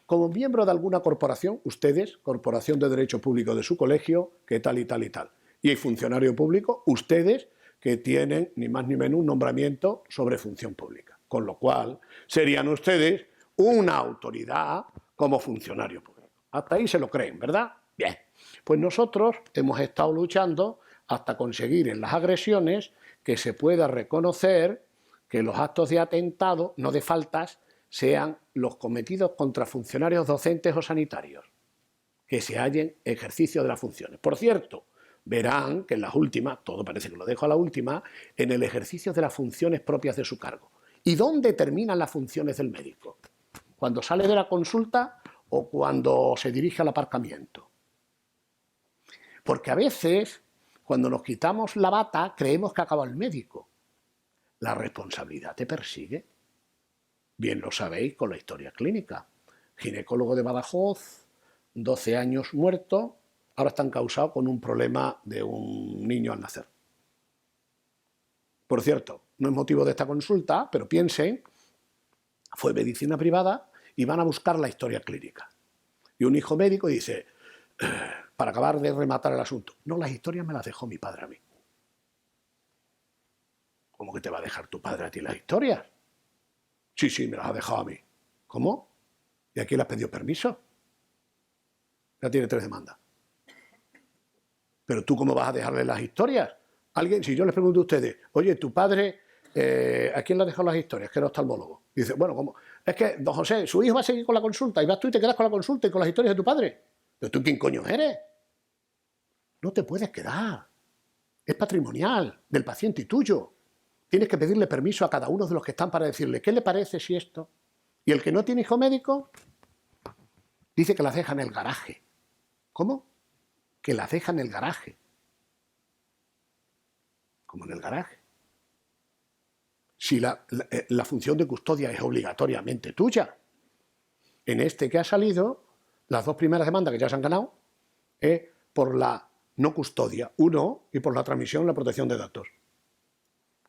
como miembro de alguna corporación, ustedes, corporación de derecho público de su colegio, que tal y tal y tal. Y hay funcionario público, ustedes, que tienen ni más ni menos un nombramiento sobre función pública. Con lo cual, serían ustedes una autoridad como funcionario público. Hasta ahí se lo creen, ¿verdad? Bien. Pues nosotros hemos estado luchando hasta conseguir en las agresiones que se pueda reconocer que los actos de atentado, no de faltas, sean los cometidos contra funcionarios docentes o sanitarios, que se hallen ejercicio de las funciones. Por cierto, verán que en las últimas, todo parece que lo dejo a la última, en el ejercicio de las funciones propias de su cargo. ¿Y dónde terminan las funciones del médico? ¿Cuando sale de la consulta o cuando se dirige al aparcamiento? Porque a veces, cuando nos quitamos la bata, creemos que acaba el médico. La responsabilidad te persigue. Bien lo sabéis con la historia clínica. Ginecólogo de Badajoz, 12 años muerto, ahora están causados con un problema de un niño al nacer. Por cierto, no es motivo de esta consulta, pero piensen, fue medicina privada y van a buscar la historia clínica. Y un hijo médico dice, para acabar de rematar el asunto, no, las historias me las dejó mi padre a mí. ¿Cómo que te va a dejar tu padre a ti las historias? Sí, me las ha dejado a mí. ¿Cómo? ¿Y a quién le has pedido permiso? Ya tiene 3 demandas. ¿Pero tú cómo vas a dejarle las historias? Alguien, si yo les pregunto a ustedes, oye, tu padre, ¿a quién le ha dejado las historias? Que era oftalmólogo. Y dice, bueno, ¿cómo? Es que, don José, su hijo va a seguir con la consulta y vas tú y te quedas con la consulta y con las historias de tu padre. ¿Pero tú quién coño eres? No te puedes quedar. Es patrimonial del paciente y tuyo. Tienes que pedirle permiso a cada uno de los que están para decirle, ¿qué le parece si esto? Y el que no tiene hijo médico dice que las deja en el garaje. ¿Cómo? Que las deja en el garaje. ¿Cómo en el garaje? Si la función de custodia es obligatoriamente tuya. En este que ha salido, las 2 primeras demandas que ya se han ganado es por la no custodia, uno, y por la transmisión y la protección de datos.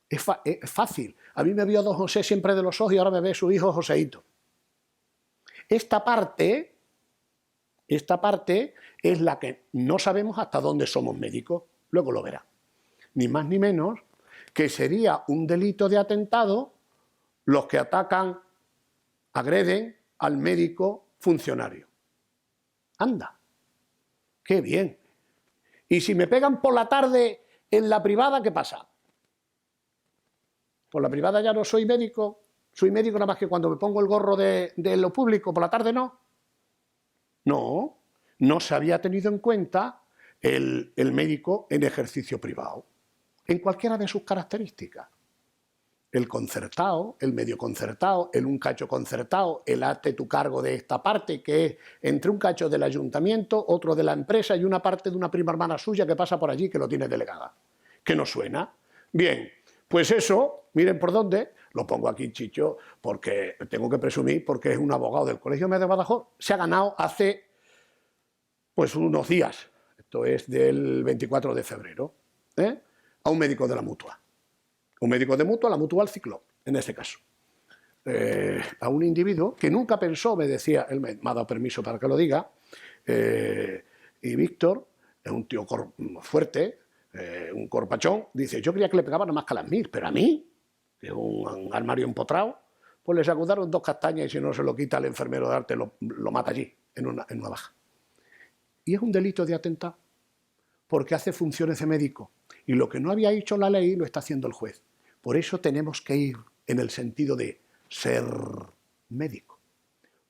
Es fácil. A mí me vio don José siempre de los ojos y ahora me ve su hijo Joseito. Esta parte es la que no sabemos hasta dónde somos médicos. Luego lo verá. Ni más ni menos que sería un delito de atentado los que atacan, agreden al médico funcionario. Anda, qué bien. Y si me pegan por la tarde en la privada, ¿qué pasa? Por la privada ya no soy médico nada más que cuando me pongo el gorro de lo público, por la tarde no. No se había tenido en cuenta el médico en ejercicio privado, en cualquiera de sus características. El concertado, el medio concertado, el un cacho concertado, el hazte tu cargo de esta parte, que es entre un cacho del ayuntamiento, otro de la empresa y una parte de una prima hermana suya que pasa por allí que lo tiene delegada. ¿Que no suena? Bien, pues eso, miren por dónde, lo pongo aquí, Chicho, porque tengo que presumir, porque es un abogado del Colegio Médico de Badajoz, se ha ganado hace pues unos días, esto es del 24 de febrero, a un médico de la Mutua. Un médico de Mutua, la Mutual Cicló, en este caso. A un individuo que nunca pensó, me decía, él me ha dado permiso para que lo diga, y Víctor, es un tío fuerte, un corpachón, dice, yo creía que le pegaban nada más que a las mil, pero a mí, que es un armario empotrado, pues le sacudaron 2 castañas y si no se lo quita el enfermero de arte, lo mata allí, en una baja. Y es un delito de atentado, porque hace funciones de médico. Y lo que no había hecho la ley lo está haciendo el juez. Por eso tenemos que ir en el sentido de ser médico,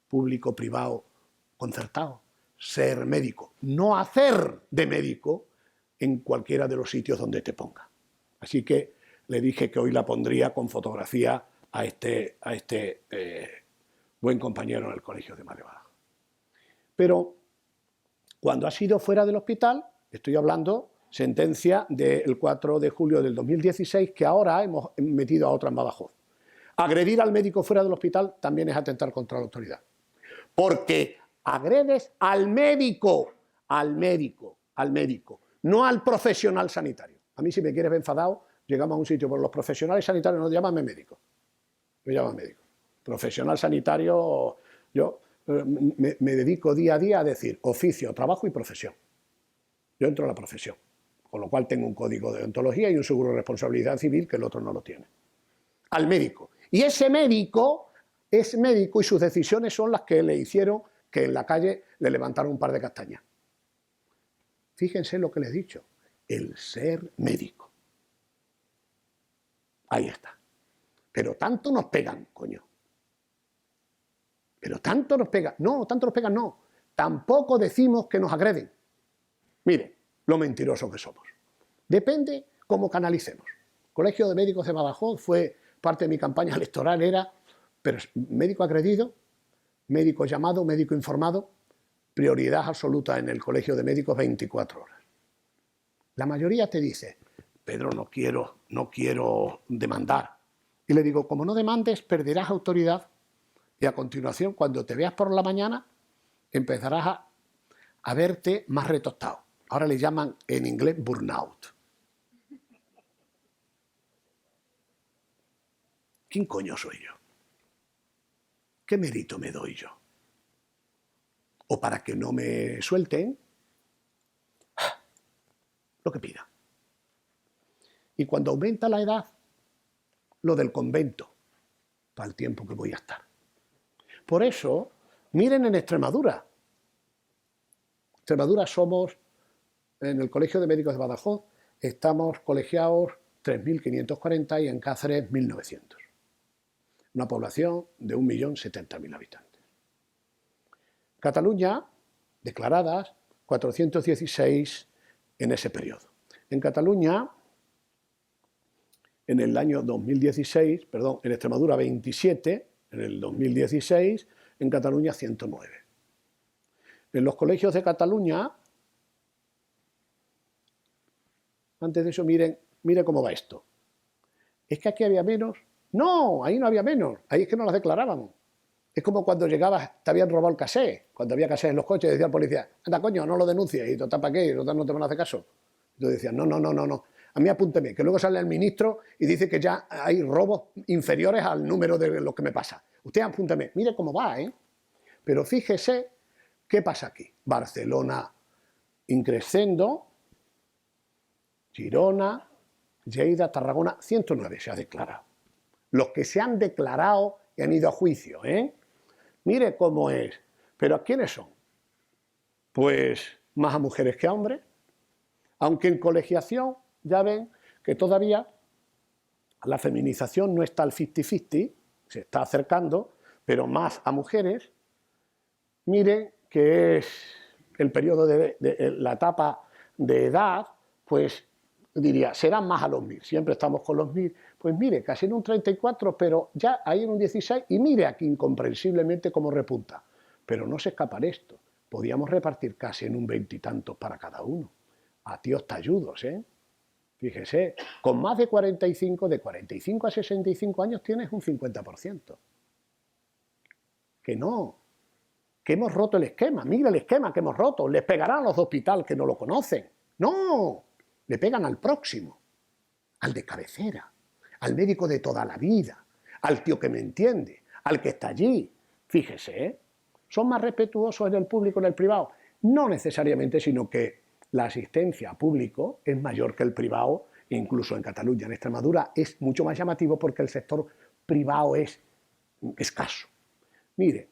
público, privado, concertado, ser médico, no hacer de médico en cualquiera de los sitios donde te ponga. Así que le dije que hoy la pondría con fotografía a este buen compañero en el Colegio de Madrid. Pero cuando ha sido fuera del hospital, estoy hablando sentencia del 4 de julio del 2016, que ahora hemos metido a otra en Badajoz. Agredir al médico fuera del hospital también es atentar contra la autoridad. Porque agredes al médico, no al profesional sanitario. A mí, si me quieres ver enfadado, llegamos a un sitio por los profesionales sanitarios, no llámame médico. Me llaman médico. Profesional sanitario, yo me dedico día a día a decir oficio, trabajo y profesión. Yo entro a la profesión, con lo cual tengo un código de deontología y un seguro de responsabilidad civil que el otro no lo tiene. Al médico. Y ese médico es médico y sus decisiones son las que le hicieron que en la calle le levantaron un par de castañas. Fíjense lo que les he dicho, el ser médico. Ahí está. Pero tanto nos pegan, coño. Pero tanto nos pegan. No, tanto nos pegan, no. Tampoco decimos que nos agreden. Mire, lo mentirosos que somos. Depende cómo canalicemos. El Colegio de Médicos de Badajoz fue parte de mi campaña electoral, era pero médico agredido, médico llamado, médico informado, prioridad absoluta en el Colegio de Médicos 24 horas. La mayoría te dice, Pedro, no quiero demandar. Y le digo, como no demandes, perderás autoridad y a continuación, cuando te veas por la mañana, empezarás a verte más retostado. Ahora le llaman en inglés burnout. ¿Quién coño soy yo? ¿Qué mérito me doy yo? O para que no me suelten, lo que pida. Y cuando aumenta la edad, lo del convento, para el tiempo que voy a estar. Por eso, miren en Extremadura. Extremadura somos, en el Colegio de Médicos de Badajoz, estamos colegiados 3.540 y en Cáceres 1.900. Una población de 1.070.000 habitantes. Cataluña, declaradas, 416 en ese periodo. En Cataluña, en el año 2016, perdón, en Extremadura 27, en el 2016, en Cataluña 109. En los colegios de Cataluña, antes de eso, miren cómo va esto. ¿Es que aquí había menos? No, ahí no había menos, ahí es que no las declarábamos. Es como cuando llegabas, te habían robado el casé, cuando había casé en los coches, decía el policía, anda coño, no lo denuncies, y total, ¿para qué? Y total, no te van a hacer caso. Y tú decías, no, a mí apúnteme, que luego sale el ministro y dice que ya hay robos inferiores al número de lo que me pasa. Usted apúnteme, mire cómo va, ¿eh? Pero fíjese qué pasa aquí. Barcelona increscendo, Girona, Lleida, Tarragona, 109 se ha declarado. Los que se han declarado y han ido a juicio, ¿eh? Mire cómo es. ¿Pero a quiénes son? Pues más a mujeres que a hombres. Aunque en colegiación ya ven que todavía la feminización no está al 50-50, se está acercando, pero más a mujeres. Miren que es el periodo de la etapa de edad, pues diría, serán más a los 1000, siempre estamos con los 1000, pues mire, casi en un 34, pero ya ahí en un 16, y mire aquí incomprensiblemente cómo repunta. Pero no se escapa esto, podíamos repartir casi en un 20 y tantos para cada uno. A tíos talludos, ¿eh? Fíjese, con más de 45 a 65 años tienes un 50%. Que no, que hemos roto el esquema, mira el esquema que hemos roto, les pegarán a los de hospital que no lo conocen. No, le pegan al próximo, al de cabecera, al médico de toda la vida, al tío que me entiende, al que está allí. Fíjese, ¿eh? ¿Son más respetuosos en el público o en el privado? No necesariamente, sino que la asistencia a público es mayor que el privado, incluso en Cataluña, en Extremadura, es mucho más llamativo porque el sector privado es escaso. Mire,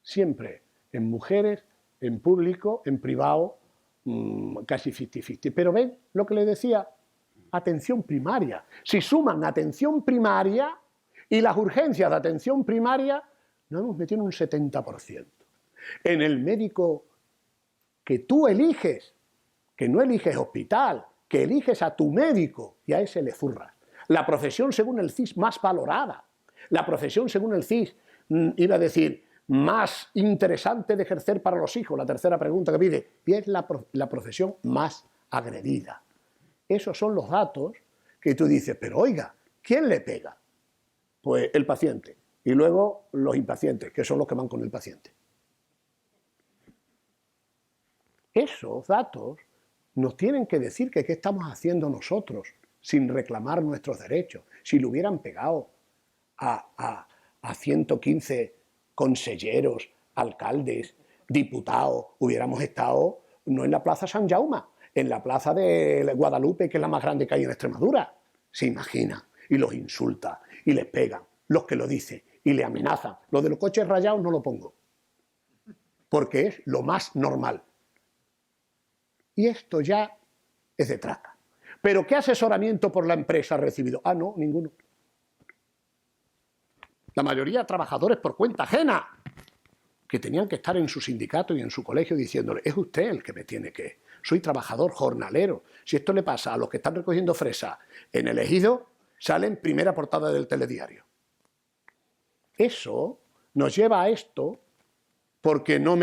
siempre en mujeres, en público, en privado, casi 50-50. Pero ven lo que le decía, atención primaria. Si suman atención primaria y las urgencias de atención primaria, nos hemos metido en un 70%. En el médico que tú eliges, que no eliges hospital, que eliges a tu médico y a ese le zurras. La profesión según el CIS más valorada, la profesión según el CIS, iba a decir, más interesante de ejercer para los hijos, la tercera pregunta que pide, y es la profesión más agredida. Esos son los datos que tú dices, pero oiga, ¿quién le pega? Pues el paciente, y luego los impacientes, que son los que van con el paciente. Esos datos nos tienen que decir que qué estamos haciendo nosotros sin reclamar nuestros derechos. Si le hubieran pegado a 115 conselleros, alcaldes, diputados, hubiéramos estado no en la Plaza San Jaume, en la Plaza de Guadalupe, que es la más grande que hay en Extremadura. Se imagina, y los insulta, y les pegan, los que lo dicen, y le amenazan. Lo de los coches rayados no lo pongo. porque es lo más normal. Y esto ya es de trata. ¿Pero qué asesoramiento por la empresa ha recibido? Ah, no, ninguno. La mayoría de trabajadores por cuenta ajena, que tenían que estar en su sindicato y en su colegio diciéndole, es usted el que me tiene que... Soy trabajador jornalero. Si esto le pasa a los que están recogiendo fresa en el ejido, sale en primera portada del telediario. Eso nos lleva a esto porque no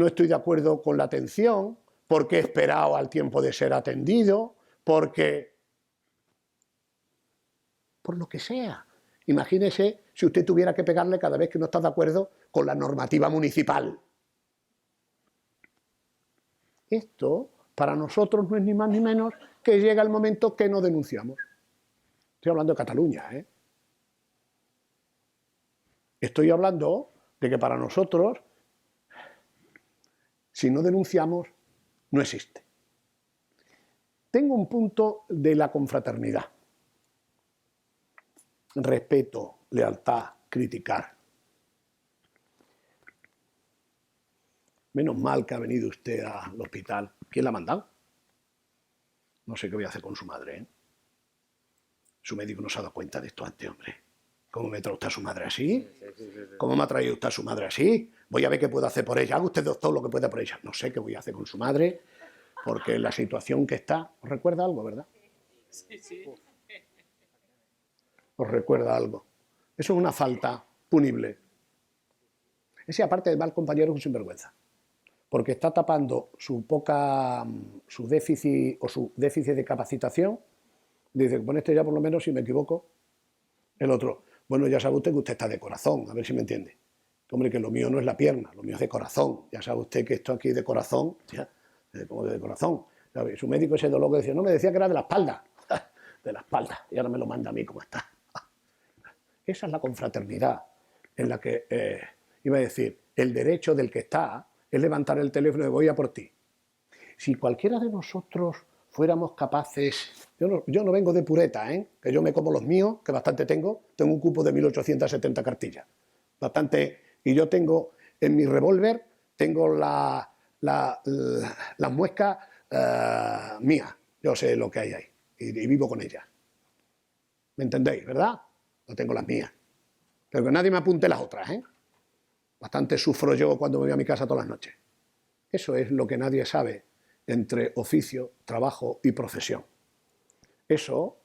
estoy de acuerdo con la atención, porque he esperado al tiempo de ser atendido, porque... por lo que sea. Imagínese si usted tuviera que pegarle cada vez que no está de acuerdo con la normativa municipal. Esto, para nosotros, no es ni más ni menos que llega el momento que no denunciamos. Estoy hablando de Cataluña, ¿eh? Estoy hablando de que para nosotros, si no denunciamos, no existe. Tengo un punto de la confraternidad. Respeto, lealtad, criticar. Menos mal que ha venido usted al hospital. ¿Quién la ha mandado? No sé qué voy a hacer con su madre, ¿eh? Su médico no se ha dado cuenta de esto antes, hombre. ¿Cómo me trae usted a su madre así? ¿Cómo me ha traído usted a su madre así? Voy a ver qué puedo hacer por ella. Haga usted, doctor, lo que pueda por ella. No sé qué voy a hacer con su madre, porque en la situación que está... ¿Os recuerda algo, verdad? Sí. Os recuerda algo. Eso es una falta punible. Ese, aparte de mal compañero, es un sinvergüenza. Porque está tapando su déficit de capacitación. Dice, con este ya por lo menos, si me equivoco, el otro, bueno, ya sabe usted que usted está de corazón, a ver si me entiende. Hombre, que lo mío no es la pierna, lo mío es de corazón. Ya sabe usted que esto aquí de corazón, ya, como de corazón. ¿Sabe? Su médico ese dolor que decía, no, me decía que era de la espalda. De la espalda, y ahora me lo manda a mí como está. Esa es la confraternidad en la que, iba a decir, el derecho del que está es levantar el teléfono y voy a por ti. Si cualquiera de nosotros fuéramos capaces... Yo no vengo de pureta, ¿eh? Que yo me como los míos, que bastante tengo un cupo de 1870 cartillas. Bastante... Y yo tengo, en mi revólver, tengo las muescas mías. Yo sé lo que hay ahí y vivo con ellas. ¿Me entendéis, verdad? No tengo las mías. Pero que nadie me apunte las otras, ¿eh? Bastante sufro yo cuando me voy a mi casa todas las noches. Eso es lo que nadie sabe entre oficio, trabajo y profesión. Eso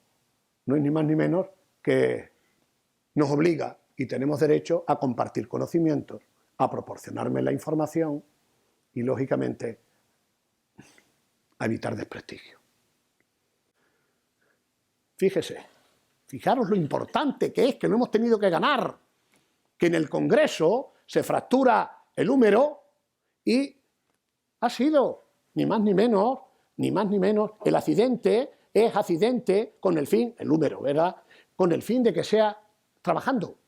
no es ni más ni menos que nos obliga y tenemos derecho a compartir conocimientos, a proporcionarme la información y, lógicamente, a evitar desprestigio. Fijaros lo importante que es que no hemos tenido que ganar, que en el Congreso se fractura el húmero y ha sido ni más ni menos, el accidente es accidente con el fin, el húmero, ¿verdad? Con el fin de que sea trabajando.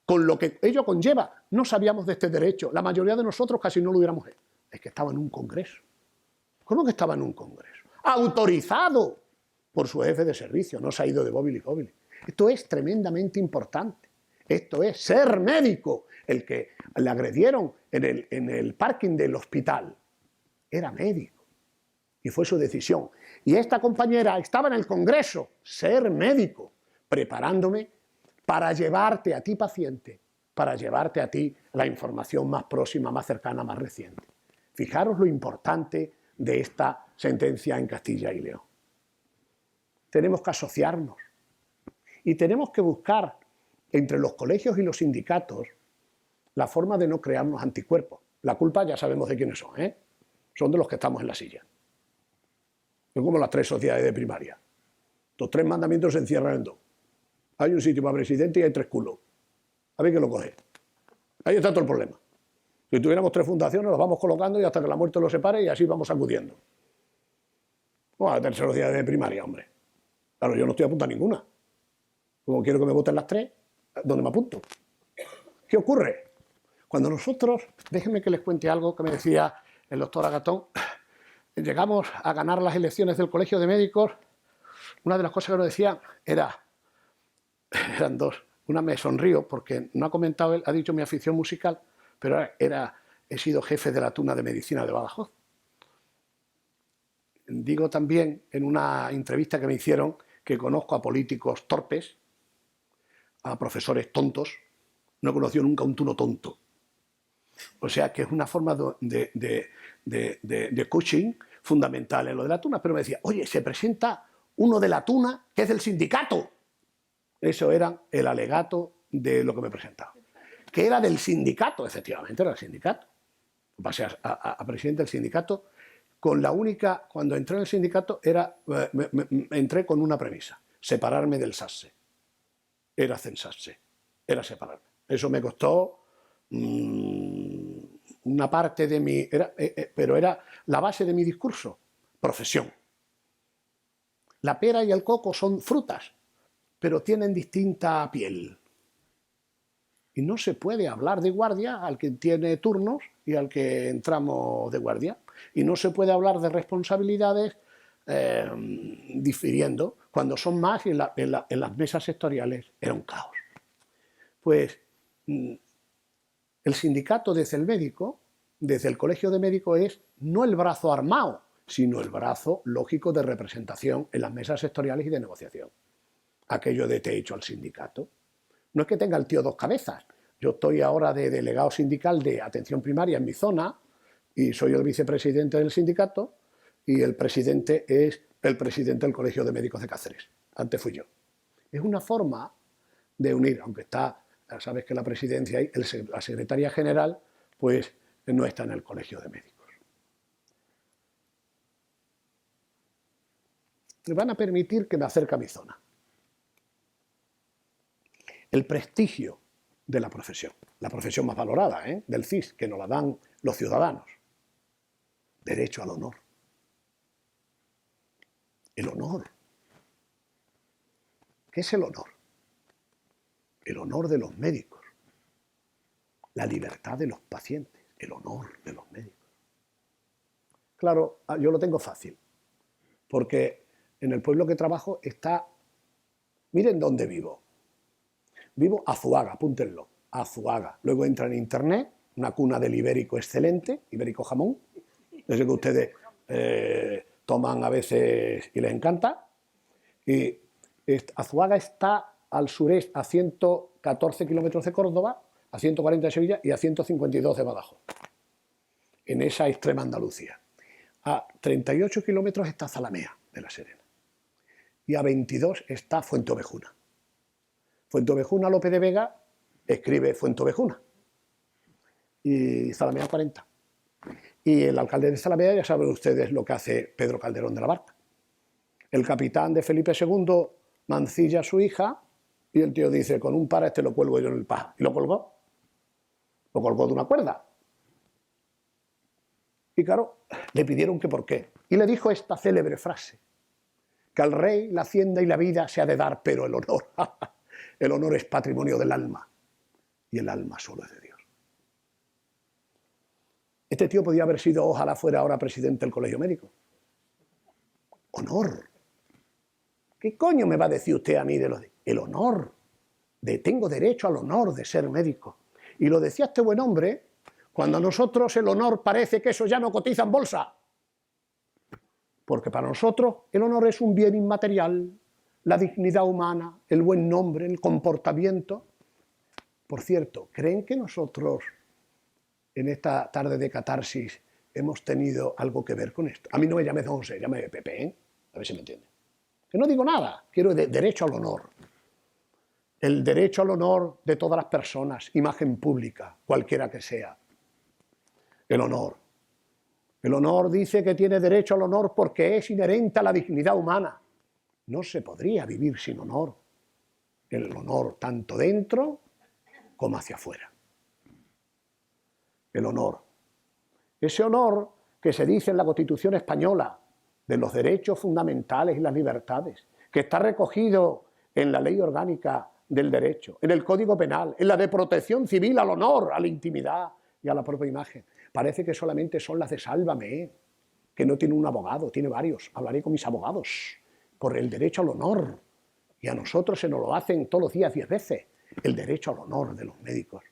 Con lo que ello conlleva. No sabíamos de este derecho. La mayoría de nosotros casi no lo hubiéramos hecho. Es que estaba en un congreso. ¿Cómo que estaba en un congreso? Autorizado por su jefe de servicio. No se ha ido de bóvil y bóvil. Esto es tremendamente importante. Esto es ser médico. El que le agredieron en el parking del hospital era médico. Y fue su decisión. Y esta compañera estaba en el Congreso, ser médico, preparándome para llevarte a ti, paciente, para llevarte a ti la información más próxima, más cercana, más reciente. Fijaros lo importante de esta sentencia en Castilla y León. Tenemos que asociarnos y tenemos que buscar entre los colegios y los sindicatos la forma de no crearnos anticuerpos. La culpa ya sabemos de quiénes son, ¿eh? Son de los que estamos en la silla. Son como las 3 sociedades de primaria. Los 3 mandamientos se encierran en 2. Hay un sitio para presidente y hay 3 culos. A ver quién lo coge. Ahí está todo el problema. Si tuviéramos 3 fundaciones, los vamos colocando y hasta que la muerte los separe y así vamos acudiendo. No, a la 3 sociedades de primaria, hombre. Claro, yo no estoy apuntando a ninguna. Como quiero que me voten las 3, ¿dónde me apunto? ¿Qué ocurre? Cuando nosotros, déjenme que les cuente algo que me decía el doctor Agatón, llegamos a ganar las elecciones del Colegio de Médicos, una de las cosas que nos decían eran 2. Una, me sonrío porque no ha comentado él, ha dicho mi afición musical, pero he sido jefe de la Tuna de Medicina de Badajoz. Digo también en una entrevista que me hicieron que conozco a políticos torpes, a profesores tontos. No he conocido nunca un tuno tonto. O sea que es una forma de coaching fundamental en lo de la Tuna. Pero me decía, oye, se presenta uno de la Tuna que es del sindicato. Eso era el alegato de lo que me presentaba. Que era del sindicato, efectivamente era del sindicato. Pasé a presidente del sindicato con la única, cuando entré en el sindicato, entré con una premisa, separarme del SATSE. Era censarse, era separarme. Eso me costó una parte de mi... pero era la base de mi discurso, profesión. La pera y el coco son frutas, pero tienen distinta piel. Y no se puede hablar de guardia al que tiene turnos y al que entramos de guardia. Y no se puede hablar de responsabilidades difiriendo. Cuando son más y en las mesas sectoriales era un caos. Pues el sindicato desde el médico, desde el colegio de médicos, es no el brazo armado, sino el brazo lógico de representación en las mesas sectoriales y de negociación. Aquello de te he hecho al sindicato. No es que tenga el tío dos cabezas. Yo estoy ahora de delegado sindical de atención primaria en mi zona y soy el vicepresidente del sindicato y el presidente es el presidente del Colegio de Médicos de Cáceres. Antes fui yo. Es una forma de unir, aunque está, sabes que la presidencia y la secretaria general, pues no está en el Colegio de Médicos. Me van a permitir que me acerque a mi zona. El prestigio de la profesión más valorada, del CIS, que nos la dan los ciudadanos. Derecho al honor. El honor. ¿Qué es el honor? El honor de los médicos. La libertad de los pacientes. El honor de los médicos. Claro, yo lo tengo fácil, porque en el pueblo que trabajo está... Miren dónde vivo. Vivo Azuaga, apúntenlo, Azuaga. Luego entra en internet, una cuna del ibérico excelente, ibérico jamón, desde que ustedes toman a veces y les encanta. Y Azuaga está al sureste, a 114 kilómetros de Córdoba, a 140 de Sevilla y a 152 de Badajoz, en esa extrema Andalucía. A 38 kilómetros está Zalamea de la Serena y a 22 está Fuenteovejuna. Fuenteovejuna, López de Vega escribe Fuenteovejuna y Zalamea 40. Y el alcalde de Zalamea, ya saben ustedes lo que hace Pedro Calderón de la Barca. El capitán de Felipe II mancilla a su hija y el tío dice, con un para lo cuelgo yo en el paja. Y lo colgó. Lo colgó de una cuerda. Y claro, le pidieron que por qué. Y le dijo esta célebre frase, que al rey la hacienda y la vida se ha de dar, pero el honor... El honor es patrimonio del alma y el alma solo es de Dios. Este tío podía haber sido, ojalá fuera ahora presidente del Colegio Médico. Honor. ¿Qué coño me va a decir usted a mí de lo de el honor? Tengo derecho al honor de ser médico. Y lo decía este buen hombre cuando a nosotros el honor parece que eso ya no cotiza en bolsa. Porque para nosotros el honor es un bien inmaterial. La dignidad humana, el buen nombre, el comportamiento. Por cierto, ¿creen que nosotros en esta tarde de catarsis hemos tenido algo que ver con esto? A mí no me llames Don José, llámame Pepe, a ver si me entienden. Que no digo nada, quiero derecho al honor. El derecho al honor de todas las personas, imagen pública, cualquiera que sea. El honor. El honor dice que tiene derecho al honor porque es inherente a la dignidad humana. No se podría vivir sin honor. El honor tanto dentro como hacia afuera. El honor. Ese honor que se dice en la Constitución española de los derechos fundamentales y las libertades, que está recogido en la Ley Orgánica del Derecho, en el Código Penal, en la de protección civil al honor, a la intimidad y a la propia imagen. Parece que solamente son las de Sálvame, que no tiene un abogado, tiene varios. Hablaré con mis abogados por el derecho al honor. Y a nosotros se nos lo hacen todos los días 10 veces. El derecho al honor de los médicos.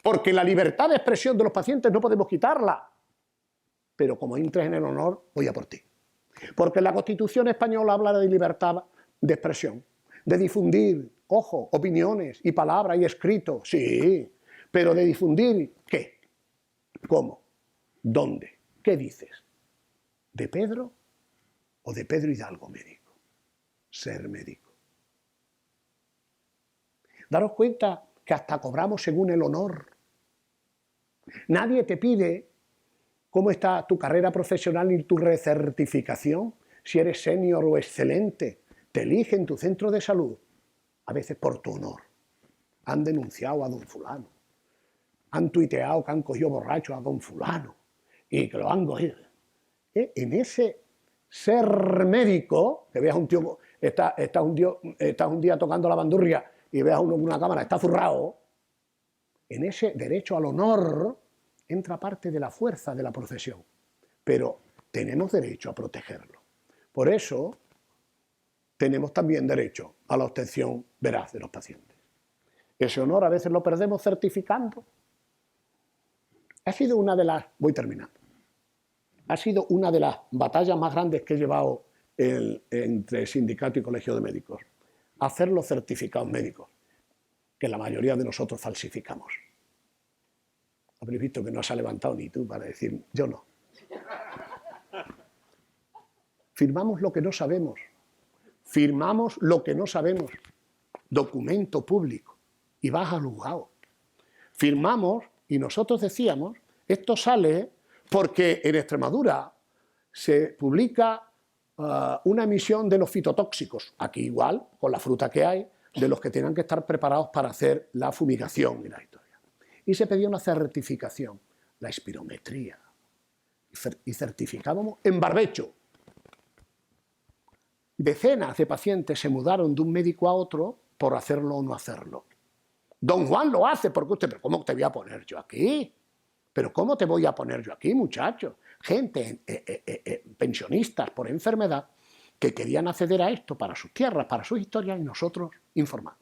Porque la libertad de expresión de los pacientes no podemos quitarla. Pero como entres en el honor, voy a por ti. Porque la Constitución española habla de libertad de expresión, de difundir, ojo, opiniones y palabras y escritos, sí, pero de difundir, ¿qué? ¿Cómo? ¿Dónde? ¿Qué dices? ¿De Pedro o de Pedro Hidalgo, médico? Ser médico. Daros cuenta que hasta cobramos según el honor. Nadie te pide cómo está tu carrera profesional y tu recertificación, si eres senior o excelente. Te eligen tu centro de salud, a veces por tu honor. Han denunciado a don fulano, han tuiteado que han cogido borracho a don fulano y que lo han cogido. En ese ser médico, que veas un tío, estás un día tocando la bandurria y veas a uno con una cámara, está zurrado, en ese derecho al honor entra parte de la fuerza de la profesión, pero tenemos derecho a protegerlo. Por eso tenemos también derecho a la obtención veraz de los pacientes. Ese honor a veces lo perdemos certificando. Ha sido una de las... Voy terminando. Ha sido una de las batallas más grandes que he llevado entre sindicato y colegio de médicos. Hacer los certificados médicos, que la mayoría de nosotros falsificamos. Habréis visto que no se ha levantado ni tú para decir, yo no. Firmamos lo que no sabemos. Firmamos lo que no sabemos. Documento público. Y vas al juzgado. Firmamos y nosotros decíamos, esto sale porque en Extremadura se publica una emisión de los fitotóxicos, aquí igual, con la fruta que hay, de los que tienen que estar preparados para hacer la fumigación y la historia. Y se pedía una certificación, la espirometría, y certificábamos en barbecho. Decenas de pacientes se mudaron de un médico a otro por hacerlo o no hacerlo. Don Juan lo hace porque usted, pero ¿cómo te voy a poner yo aquí? ¿Pero cómo te voy a poner yo aquí, muchacho? Gente, pensionistas por enfermedad, que querían acceder a esto para sus tierras, para sus historias, y nosotros informando.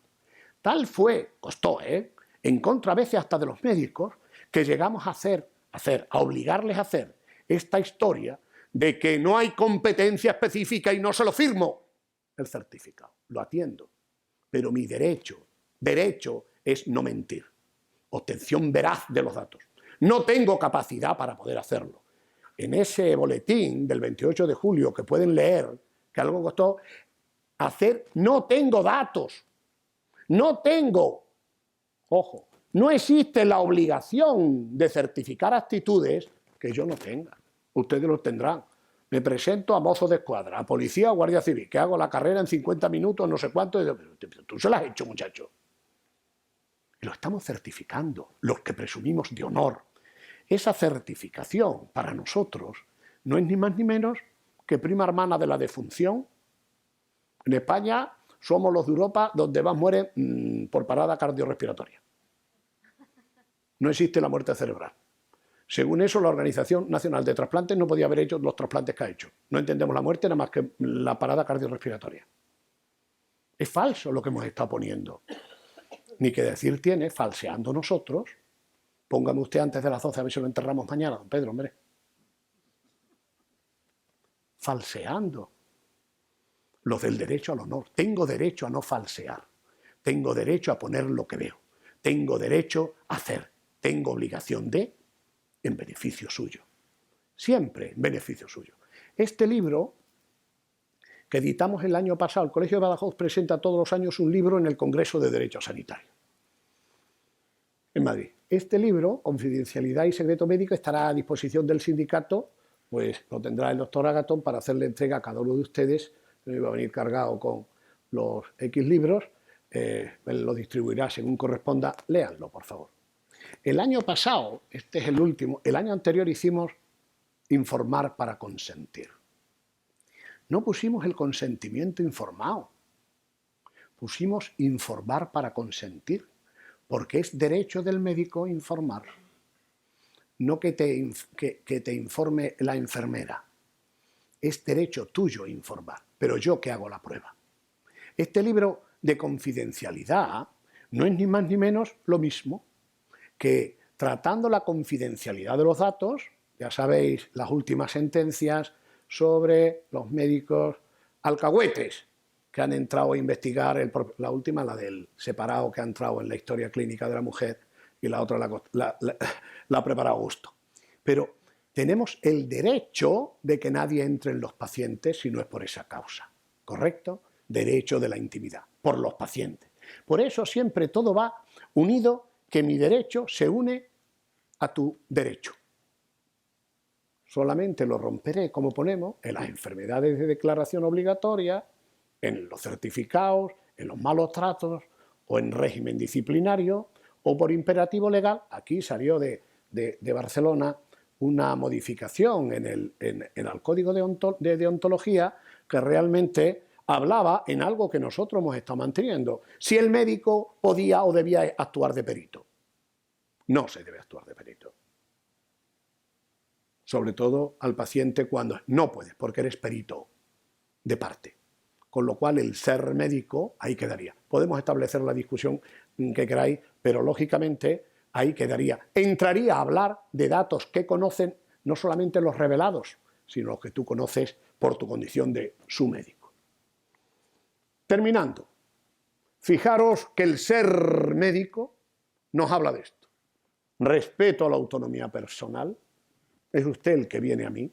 Tal fue, costó, en contra a veces hasta de los médicos, que llegamos a obligarles a hacer esta historia de que no hay competencia específica y no se lo firmo el certificado. Lo atiendo, pero mi derecho es no mentir. Obtención veraz de los datos. No tengo capacidad para poder hacerlo. En ese boletín del 28 de julio que pueden leer, que algo costó, no tengo datos. No tengo. Ojo, no existe la obligación de certificar actitudes que yo no tenga. Ustedes los tendrán. Me presento a mozo de escuadra, a policía o guardia civil, que hago la carrera en 50 minutos, no sé cuánto. Tú se la has hecho, muchacho. Y lo estamos certificando, los que presumimos de honor. Esa certificación para nosotros no es ni más ni menos que prima hermana de la defunción. En España somos los de Europa donde más mueren por parada cardiorrespiratoria. No existe la muerte cerebral. Según eso, la Organización Nacional de Trasplantes no podía haber hecho los trasplantes que ha hecho. No entendemos la muerte nada más que la parada cardiorrespiratoria. Es falso lo que hemos estado poniendo. Ni que decir tiene, falseando nosotros. Póngame usted antes de las 12 a ver si lo enterramos mañana, don Pedro, hombre. Falseando. Los del derecho al honor. Tengo derecho a no falsear. Tengo derecho a poner lo que veo. Tengo derecho a hacer. Tengo obligación de, en beneficio suyo. Siempre en beneficio suyo. Este libro, que editamos el año pasado, el Colegio de Badajoz presenta todos los años un libro en el Congreso de Derecho Sanitario, en Madrid. Este libro, Confidencialidad y Secreto Médico, estará a disposición del sindicato, pues lo tendrá el doctor Agatón para hacerle entrega a cada uno de ustedes. No iba a venir cargado con los X libros, él lo distribuirá según corresponda. Léanlo, por favor. El año pasado, este es el último, el año anterior hicimos informar para consentir. No pusimos el consentimiento informado, pusimos informar para consentir, porque es derecho del médico informar, no que te informe la enfermera. Es derecho tuyo informar, pero yo que hago la prueba. Este libro de confidencialidad no es ni más ni menos lo mismo que tratando la confidencialidad de los datos, ya sabéis las últimas sentencias sobre los médicos alcahuetes que han entrado a investigar, la última, la del separado que ha entrado en la historia clínica de la mujer, y la otra la ha preparado Augusto. Pero tenemos el derecho de que nadie entre en los pacientes si no es por esa causa, ¿correcto? Derecho de la intimidad, por los pacientes. Por eso siempre todo va unido, que mi derecho se une a tu derecho. Solamente lo romperé, como ponemos, en las enfermedades de declaración obligatoria, en los certificados, en los malos tratos, o en régimen disciplinario, o por imperativo legal. Aquí salió de Barcelona una modificación en el Código de Deontología que realmente hablaba en algo que nosotros hemos estado manteniendo. Si el médico podía o debía actuar de perito. No se debe actuar de perito. Sobre todo al paciente cuando no puedes, porque eres perito de parte. Con lo cual el ser médico ahí quedaría. Podemos establecer la discusión que queráis, pero lógicamente ahí quedaría. Entraría a hablar de datos que conocen no solamente los revelados, sino los que tú conoces por tu condición de su médico. Terminando, fijaros que el ser médico nos habla de esto. Respeto a la autonomía personal, es usted el que viene a mí.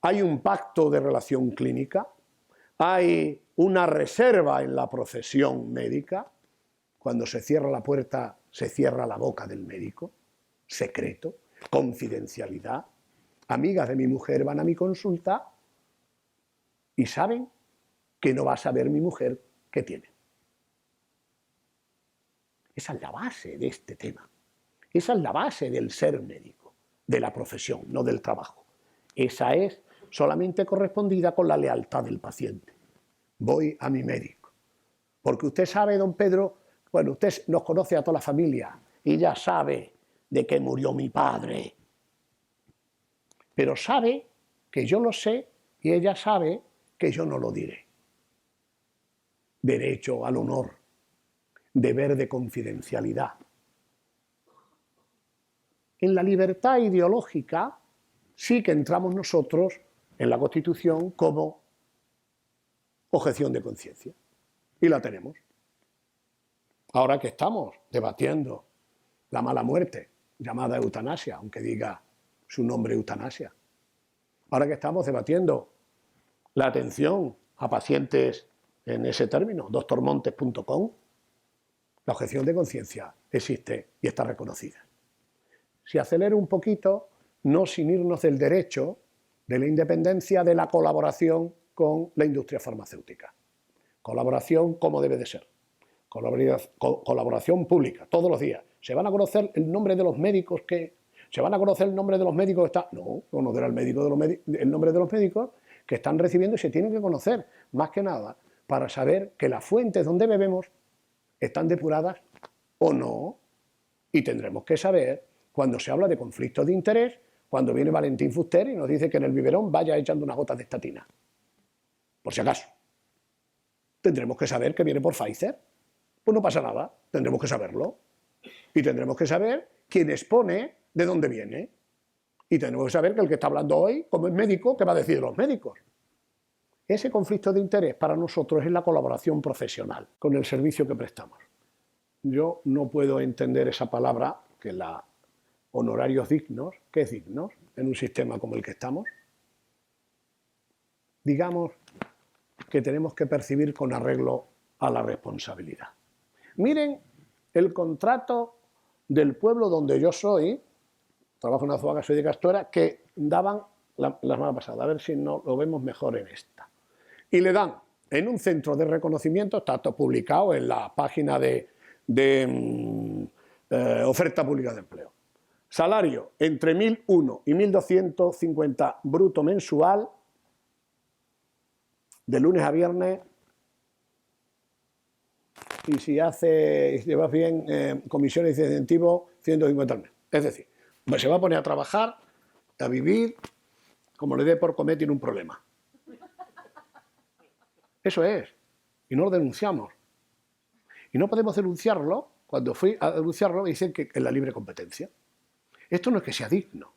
Hay un pacto de relación clínica, hay una reserva en la profesión médica. Cuando se cierra la puerta, se cierra la boca del médico. Secreto, confidencialidad. Amigas de mi mujer van a mi consulta y saben que no va a saber mi mujer qué tiene. Esa es la base de este tema. Esa es la base del ser médico, de la profesión, no del trabajo. Esa es solamente correspondida con la lealtad del paciente. Voy a mi médico. Porque usted sabe, don Pedro, bueno, usted nos conoce a toda la familia y ya sabe de que murió mi padre. Pero sabe que yo lo sé y ella sabe que yo no lo diré. Derecho al honor, deber de confidencialidad. En la libertad ideológica sí que entramos nosotros en la Constitución como objeción de conciencia. Y la tenemos. Ahora que estamos debatiendo la mala muerte, llamada eutanasia, aunque diga su nombre eutanasia. Ahora que estamos debatiendo la atención a pacientes en ese término, doctormontes.com, la objeción de conciencia existe y está reconocida. Si acelero un poquito, no sin irnos del derecho, de la independencia, de la colaboración con la industria farmacéutica. Colaboración como debe de ser. Colaboración pública, todos los días. ¿Se van a conocer el nombre de los médicos que... ¿Se van a conocer el nombre de los médicos que están...? No, conocer el nombre de los médicos que están recibiendo y se tienen que conocer, más que nada, para saber que las fuentes donde bebemos están depuradas o no. Y tendremos que saber, cuando se habla de conflictos de interés, cuando viene Valentín Fuster y nos dice que en el biberón vaya echando unas gotas de estatina. Por si acaso. Tendremos que saber que viene por Pfizer. Pues no pasa nada, tendremos que saberlo. Y tendremos que saber quién expone, de dónde viene. Y tenemos que saber que el que está hablando hoy, como es médico, ¿qué va a decir de los médicos? Ese conflicto de interés para nosotros es la colaboración profesional con el servicio que prestamos. Yo no puedo entender esa palabra, que la honorarios dignos. ¿Qué es dignos en un sistema como el que estamos? Digamos que tenemos que percibir con arreglo a la responsabilidad. Miren el contrato del pueblo donde yo soy, trabajo en Azuaga, soy de Castuera, que daban la semana pasada, a ver si no lo vemos mejor en esta. Y le dan en un centro de reconocimiento, está todo publicado en la página de oferta pública de empleo. Salario entre 1.001 y 1.250 bruto mensual, de lunes a viernes, y si llevas bien comisiones de incentivo, 150 al mes. Es decir, pues se va a poner a trabajar, a vivir, como le dé por comer, tiene un problema. Eso es. Y no lo denunciamos. Y no podemos denunciarlo cuando fui a denunciarlo, me dicen que es la libre competencia. Esto no es que sea digno,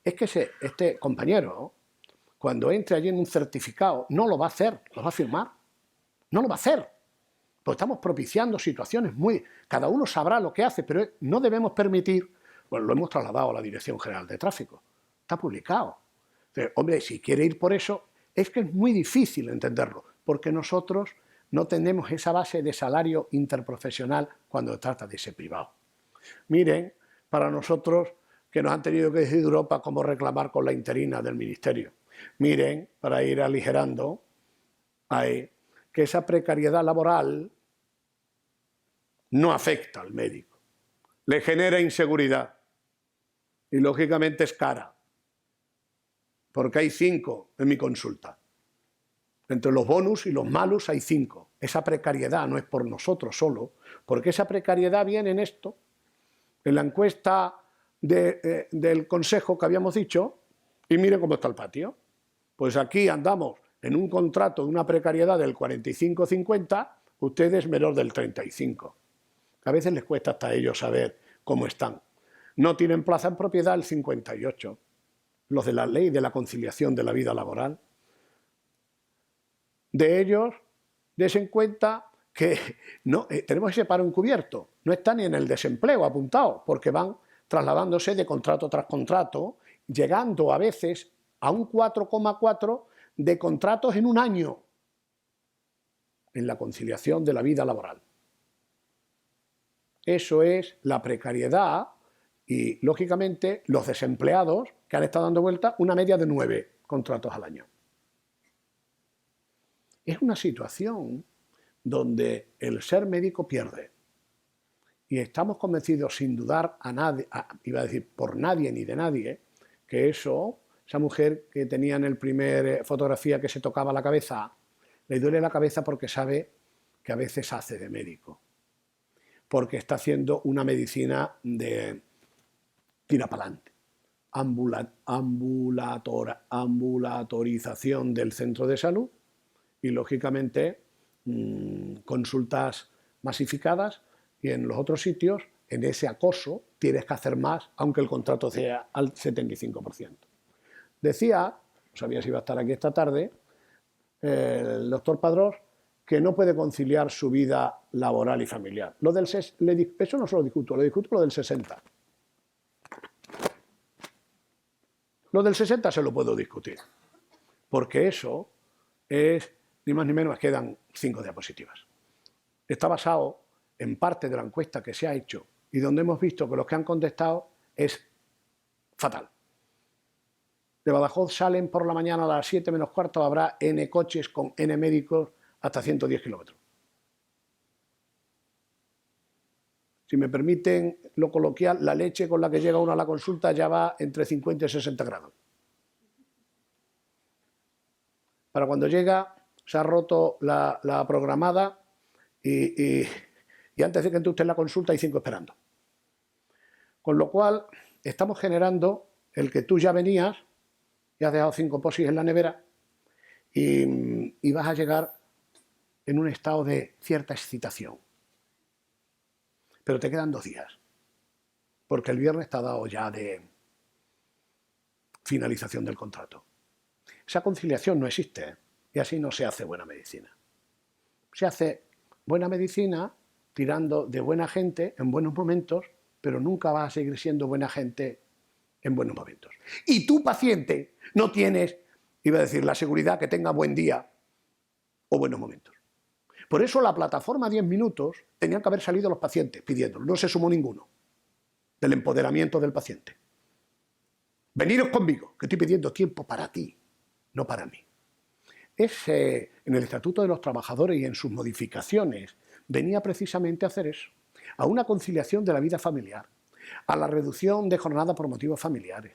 es que este compañero, cuando entre allí en un certificado, no lo va a hacer, lo va a firmar. No lo va a hacer. Pues estamos propiciando situaciones muy... Cada uno sabrá lo que hace, pero no debemos permitir... Bueno, lo hemos trasladado a la Dirección General de Tráfico. Está publicado. Entonces, hombre, si quiere ir por eso, es que es muy difícil entenderlo, porque nosotros no tenemos esa base de salario interprofesional cuando se trata de ese privado. Miren, para nosotros, que nos han tenido que decir de Europa cómo reclamar con la interina del Ministerio. Miren, para ir aligerando, que esa precariedad laboral no afecta al médico, le genera inseguridad y lógicamente es cara, porque hay 5 en mi consulta. Entre los bonus y los malus hay 5. Esa precariedad no es por nosotros solo, porque esa precariedad viene en esto, en la encuesta del Consejo que habíamos dicho, y miren cómo está el patio. Pues aquí andamos en un contrato de una precariedad del 45-50, ustedes menor del 35. A veces les cuesta hasta a ellos saber cómo están. No tienen plaza en propiedad el 58, los de la ley de la conciliación de la vida laboral. De ellos, desen cuenta que no, tenemos ese paro encubierto, no está ni en el desempleo apuntado, porque van trasladándose de contrato tras contrato, llegando a veces a un 4,4 de contratos en un año en la conciliación de la vida laboral. Eso es la precariedad y, lógicamente, los desempleados que han estado dando vuelta una media de 9 contratos al año. Es una situación donde el ser médico pierde. Y estamos convencidos, sin dudar a nadie, iba a decir por nadie ni de nadie, que esa mujer que tenía en el primer fotografía que se tocaba la cabeza, le duele la cabeza porque sabe que a veces hace de médico. Porque está haciendo una medicina de tira para adelante. Ambulatorización del centro de salud y, lógicamente, consultas masificadas, y en los otros sitios, en ese acoso, tienes que hacer más, aunque el contrato sea al 75%. Decía, no sabía si iba a estar aquí esta tarde, el doctor Padrós, que no puede conciliar su vida laboral y familiar. Eso no se lo discuto lo del 60. Lo del 60 se lo puedo discutir, porque eso es, ni más ni menos, quedan 5 diapositivas. Está basado en parte de la encuesta que se ha hecho y donde hemos visto que los que han contestado es fatal. De Badajoz salen por la mañana a las 7 menos cuarto, habrá N coches con N médicos hasta 110 kilómetros. Si me permiten lo coloquial, la leche con la que llega uno a la consulta ya va entre 50 y 60 grados. Para cuando llega, se ha roto la programada y antes de que entre usted en la consulta hay 5 esperando. Con lo cual, estamos generando el que tú ya venías y has dejado 5 posis en la nevera y vas a llegar en un estado de cierta excitación. Pero te quedan 2 días, porque el viernes está dado ya de finalización del contrato. Esa conciliación no existe, y así no se hace buena medicina. Se hace buena medicina tirando de buena gente en buenos momentos, pero nunca vas a seguir siendo buena gente en buenos momentos. Y tu paciente no tienes, iba a decir, la seguridad que tenga buen día o buenos momentos. Por eso la plataforma 10 minutos tenían que haber salido los pacientes pidiéndolo. No se sumó ninguno del empoderamiento del paciente. Veniros conmigo, que estoy pidiendo tiempo para ti, no para mí. En el Estatuto de los Trabajadores y en sus modificaciones venía precisamente a hacer eso, a una conciliación de la vida familiar, a la reducción de jornada por motivos familiares,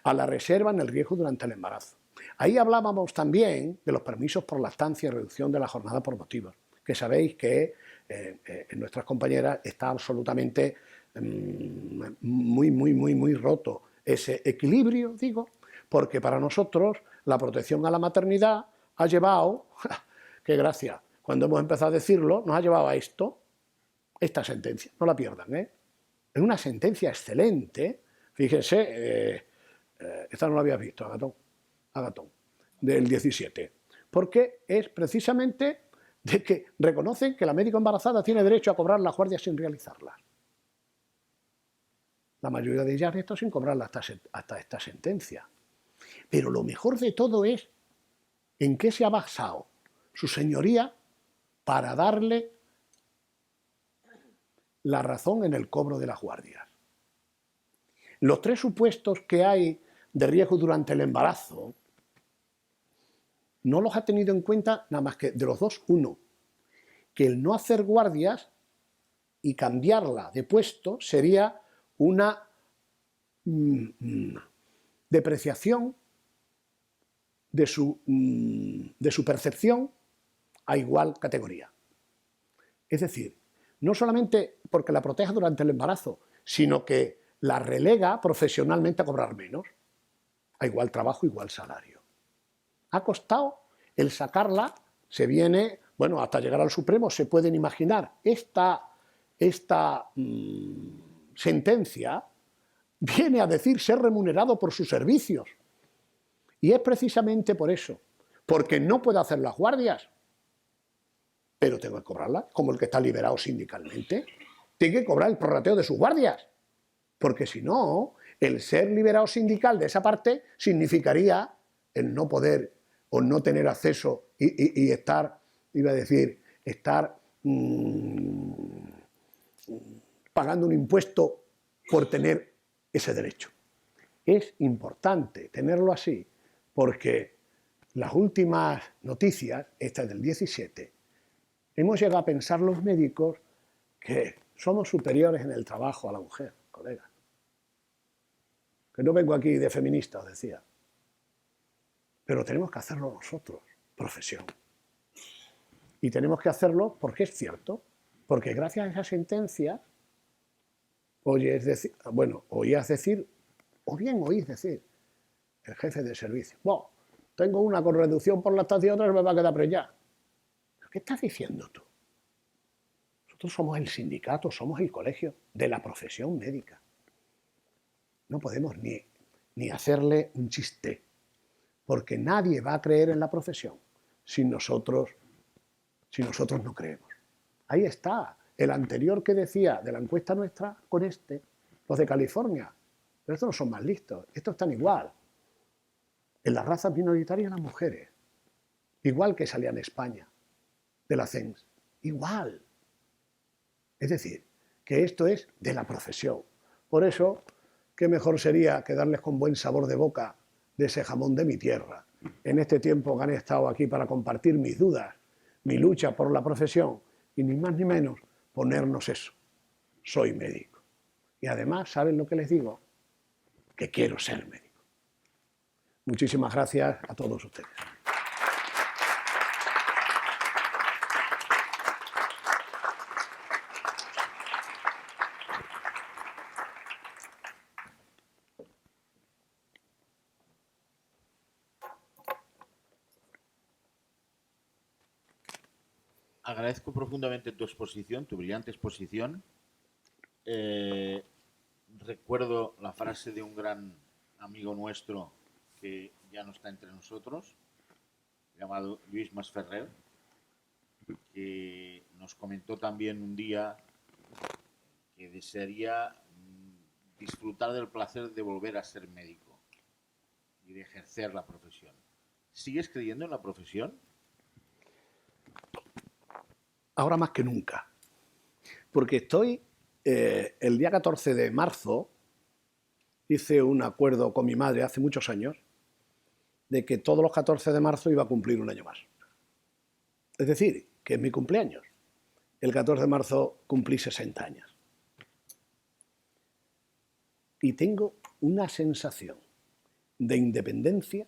a la reserva en el riesgo durante el embarazo. Ahí hablábamos también de los permisos por lactancia y reducción de la jornada por motivos, que sabéis que en nuestras compañeras está absolutamente muy roto ese equilibrio, digo, porque para nosotros la protección a la maternidad ha llevado, qué gracia, cuando hemos empezado a decirlo, nos ha llevado a esto. esta sentencia, no la pierdan, ¿eh? Es una sentencia excelente, fíjense, esta no la habías visto, Agatón, del 17, porque es precisamente de que reconocen que la médico embarazada tiene derecho a cobrar las guardias sin realizarlas. La mayoría de ellas esto sin cobrarla hasta esta sentencia. Pero lo mejor de todo es en qué se ha basado su señoría para darle la razón en el cobro de las guardias. Los 3 supuestos que hay de riesgo durante el embarazo no los ha tenido en cuenta nada más que de los 2, uno, que el no hacer guardias y cambiarla de puesto sería una depreciación de su percepción a igual categoría. Es decir, no solamente porque la proteja durante el embarazo, sino que la relega profesionalmente a cobrar menos, a igual trabajo, igual salario. Ha costado el sacarla, se viene, bueno, hasta llegar al Supremo, se pueden imaginar, esta sentencia viene a decir ser remunerado por sus servicios. Y es precisamente por eso, porque no puedo hacer las guardias, pero tengo que cobrarlas, como el que está liberado sindicalmente. Tiene que cobrar el prorrateo de sus guardias, porque si no, el ser liberado sindical de esa parte significaría el no poder o no tener acceso y estar, iba a decir, estar pagando un impuesto por tener ese derecho. Es importante tenerlo así porque las últimas noticias, esta es del 17, hemos llegado a pensar los médicos que somos superiores en el trabajo a la mujer, colegas. Que no vengo aquí de feminista, os decía. Pero tenemos que hacerlo nosotros, profesión. Y tenemos que hacerlo porque es cierto, porque gracias a esa sentencia oías decir, o bien oís decir, el jefe de servicio, bueno, tengo una con reducción por lactancia y otra me va a quedar preñada. ¿Qué estás diciendo tú? Nosotros somos el sindicato, somos el colegio de la profesión médica. No podemos ni hacerle un chiste, porque nadie va a creer en la profesión si nosotros no creemos. Ahí está, el anterior que decía de la encuesta nuestra con los de California. Pero estos no son más listos, estos están igual. En las razas minoritarias las mujeres, igual que salía en España, de la CENS, igual. Es decir, que esto es de la profesión. Por eso, qué mejor sería quedarles con buen sabor de boca de ese jamón de mi tierra. En este tiempo que han estado aquí para compartir mis dudas, mi lucha por la profesión, y ni más ni menos ponernos eso. Soy médico. Y además, ¿saben lo que les digo? Que quiero ser médico. Muchísimas gracias a todos ustedes. Agradezco profundamente tu exposición, tu brillante exposición. Recuerdo la frase de un gran amigo nuestro que ya no está entre nosotros, llamado Luis Masferrer, que nos comentó también un día que desearía disfrutar del placer de volver a ser médico y de ejercer la profesión. ¿Sigues creyendo en la profesión? Ahora más que nunca, porque estoy, el día 14 de marzo, hice un acuerdo con mi madre hace muchos años, de que todos los 14 de marzo iba a cumplir un año más. Es decir, que es mi cumpleaños. El 14 de marzo cumplí 60 años. Y tengo una sensación de independencia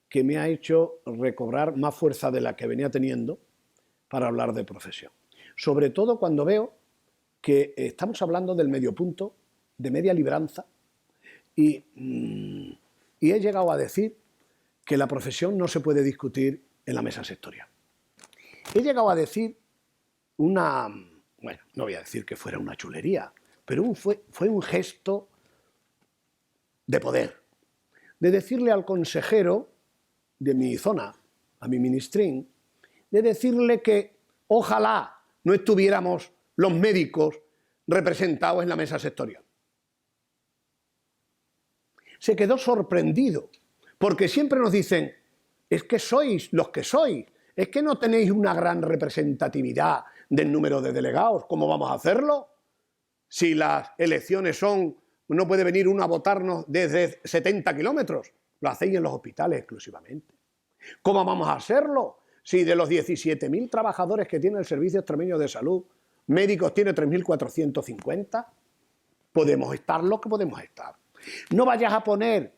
que me ha hecho recobrar más fuerza de la que venía teniendo para hablar de profesión. Sobre todo cuando veo que estamos hablando del medio punto, de media libranza, y he llegado a decir que la profesión no se puede discutir en la mesa sectorial. He llegado a decir una bueno, no voy a decir que fuera una chulería, pero fue un gesto de poder, de decirle al consejero de mi zona, a mi ministrín, de decirle que ojalá no estuviéramos los médicos representados en la mesa sectorial. Se quedó sorprendido, porque siempre nos dicen, es que sois los que sois, es que no tenéis una gran representatividad del número de delegados, ¿cómo vamos a hacerlo? Si las elecciones son, no puede venir uno a votarnos desde 70 kilómetros, lo hacéis en los hospitales exclusivamente. ¿Cómo vamos a hacerlo? Si de los 17.000 trabajadores que tiene el Servicio Extremeño de Salud, médicos tiene 3.450, podemos estar lo que podemos estar. No vayas a poner,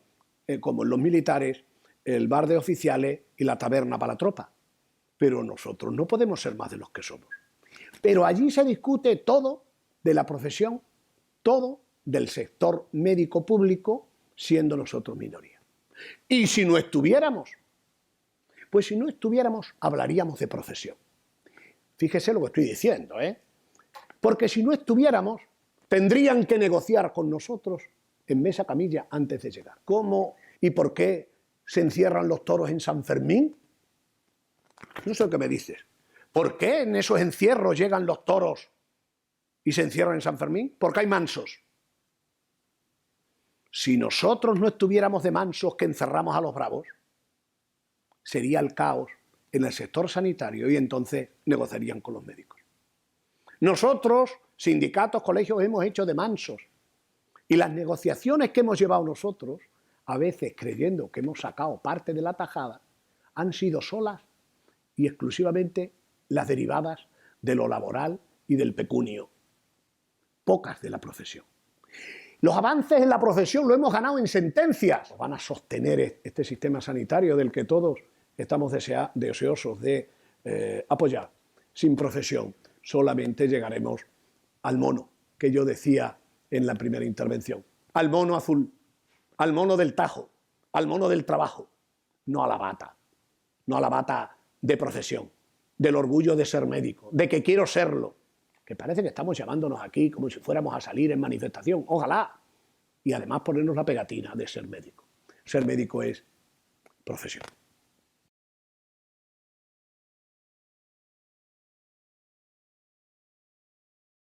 como en los militares, el bar de oficiales y la taberna para la tropa. Pero nosotros no podemos ser más de los que somos. Pero allí se discute todo de la profesión, todo del sector médico público, siendo nosotros minoría. Y si no estuviéramos, pues si no estuviéramos, hablaríamos de profesión. Fíjese lo que estoy diciendo, ¿eh? Porque si no estuviéramos, tendrían que negociar con nosotros en mesa camilla antes de llegar. ¿Cómo y por qué se encierran los toros en San Fermín? No sé lo que me dices. ¿Por qué en esos encierros llegan los toros y se encierran en San Fermín? Porque hay mansos. Si nosotros no estuviéramos de mansos que encerramos a los bravos, sería el caos en el sector sanitario y entonces negociarían con los médicos. Nosotros, sindicatos, colegios, hemos hecho de mansos. Y las negociaciones que hemos llevado nosotros, a veces creyendo que hemos sacado parte de la tajada, han sido solas y exclusivamente las derivadas de lo laboral y del pecunio. Pocas de la profesión. Los avances en la profesión lo hemos ganado en sentencias. Van a sostener este sistema sanitario del que todos estamos deseosos de apoyar. Sin profesión solamente llegaremos al mono, que yo decía en la primera intervención. Al mono azul, al mono del tajo, al mono del trabajo, no a la bata. No a la bata de profesión, del orgullo de ser médico, de que quiero serlo. Que parece que estamos llamándonos aquí como si fuéramos a salir en manifestación. Ojalá. Y además ponernos la pegatina de ser médico. Ser médico es profesión.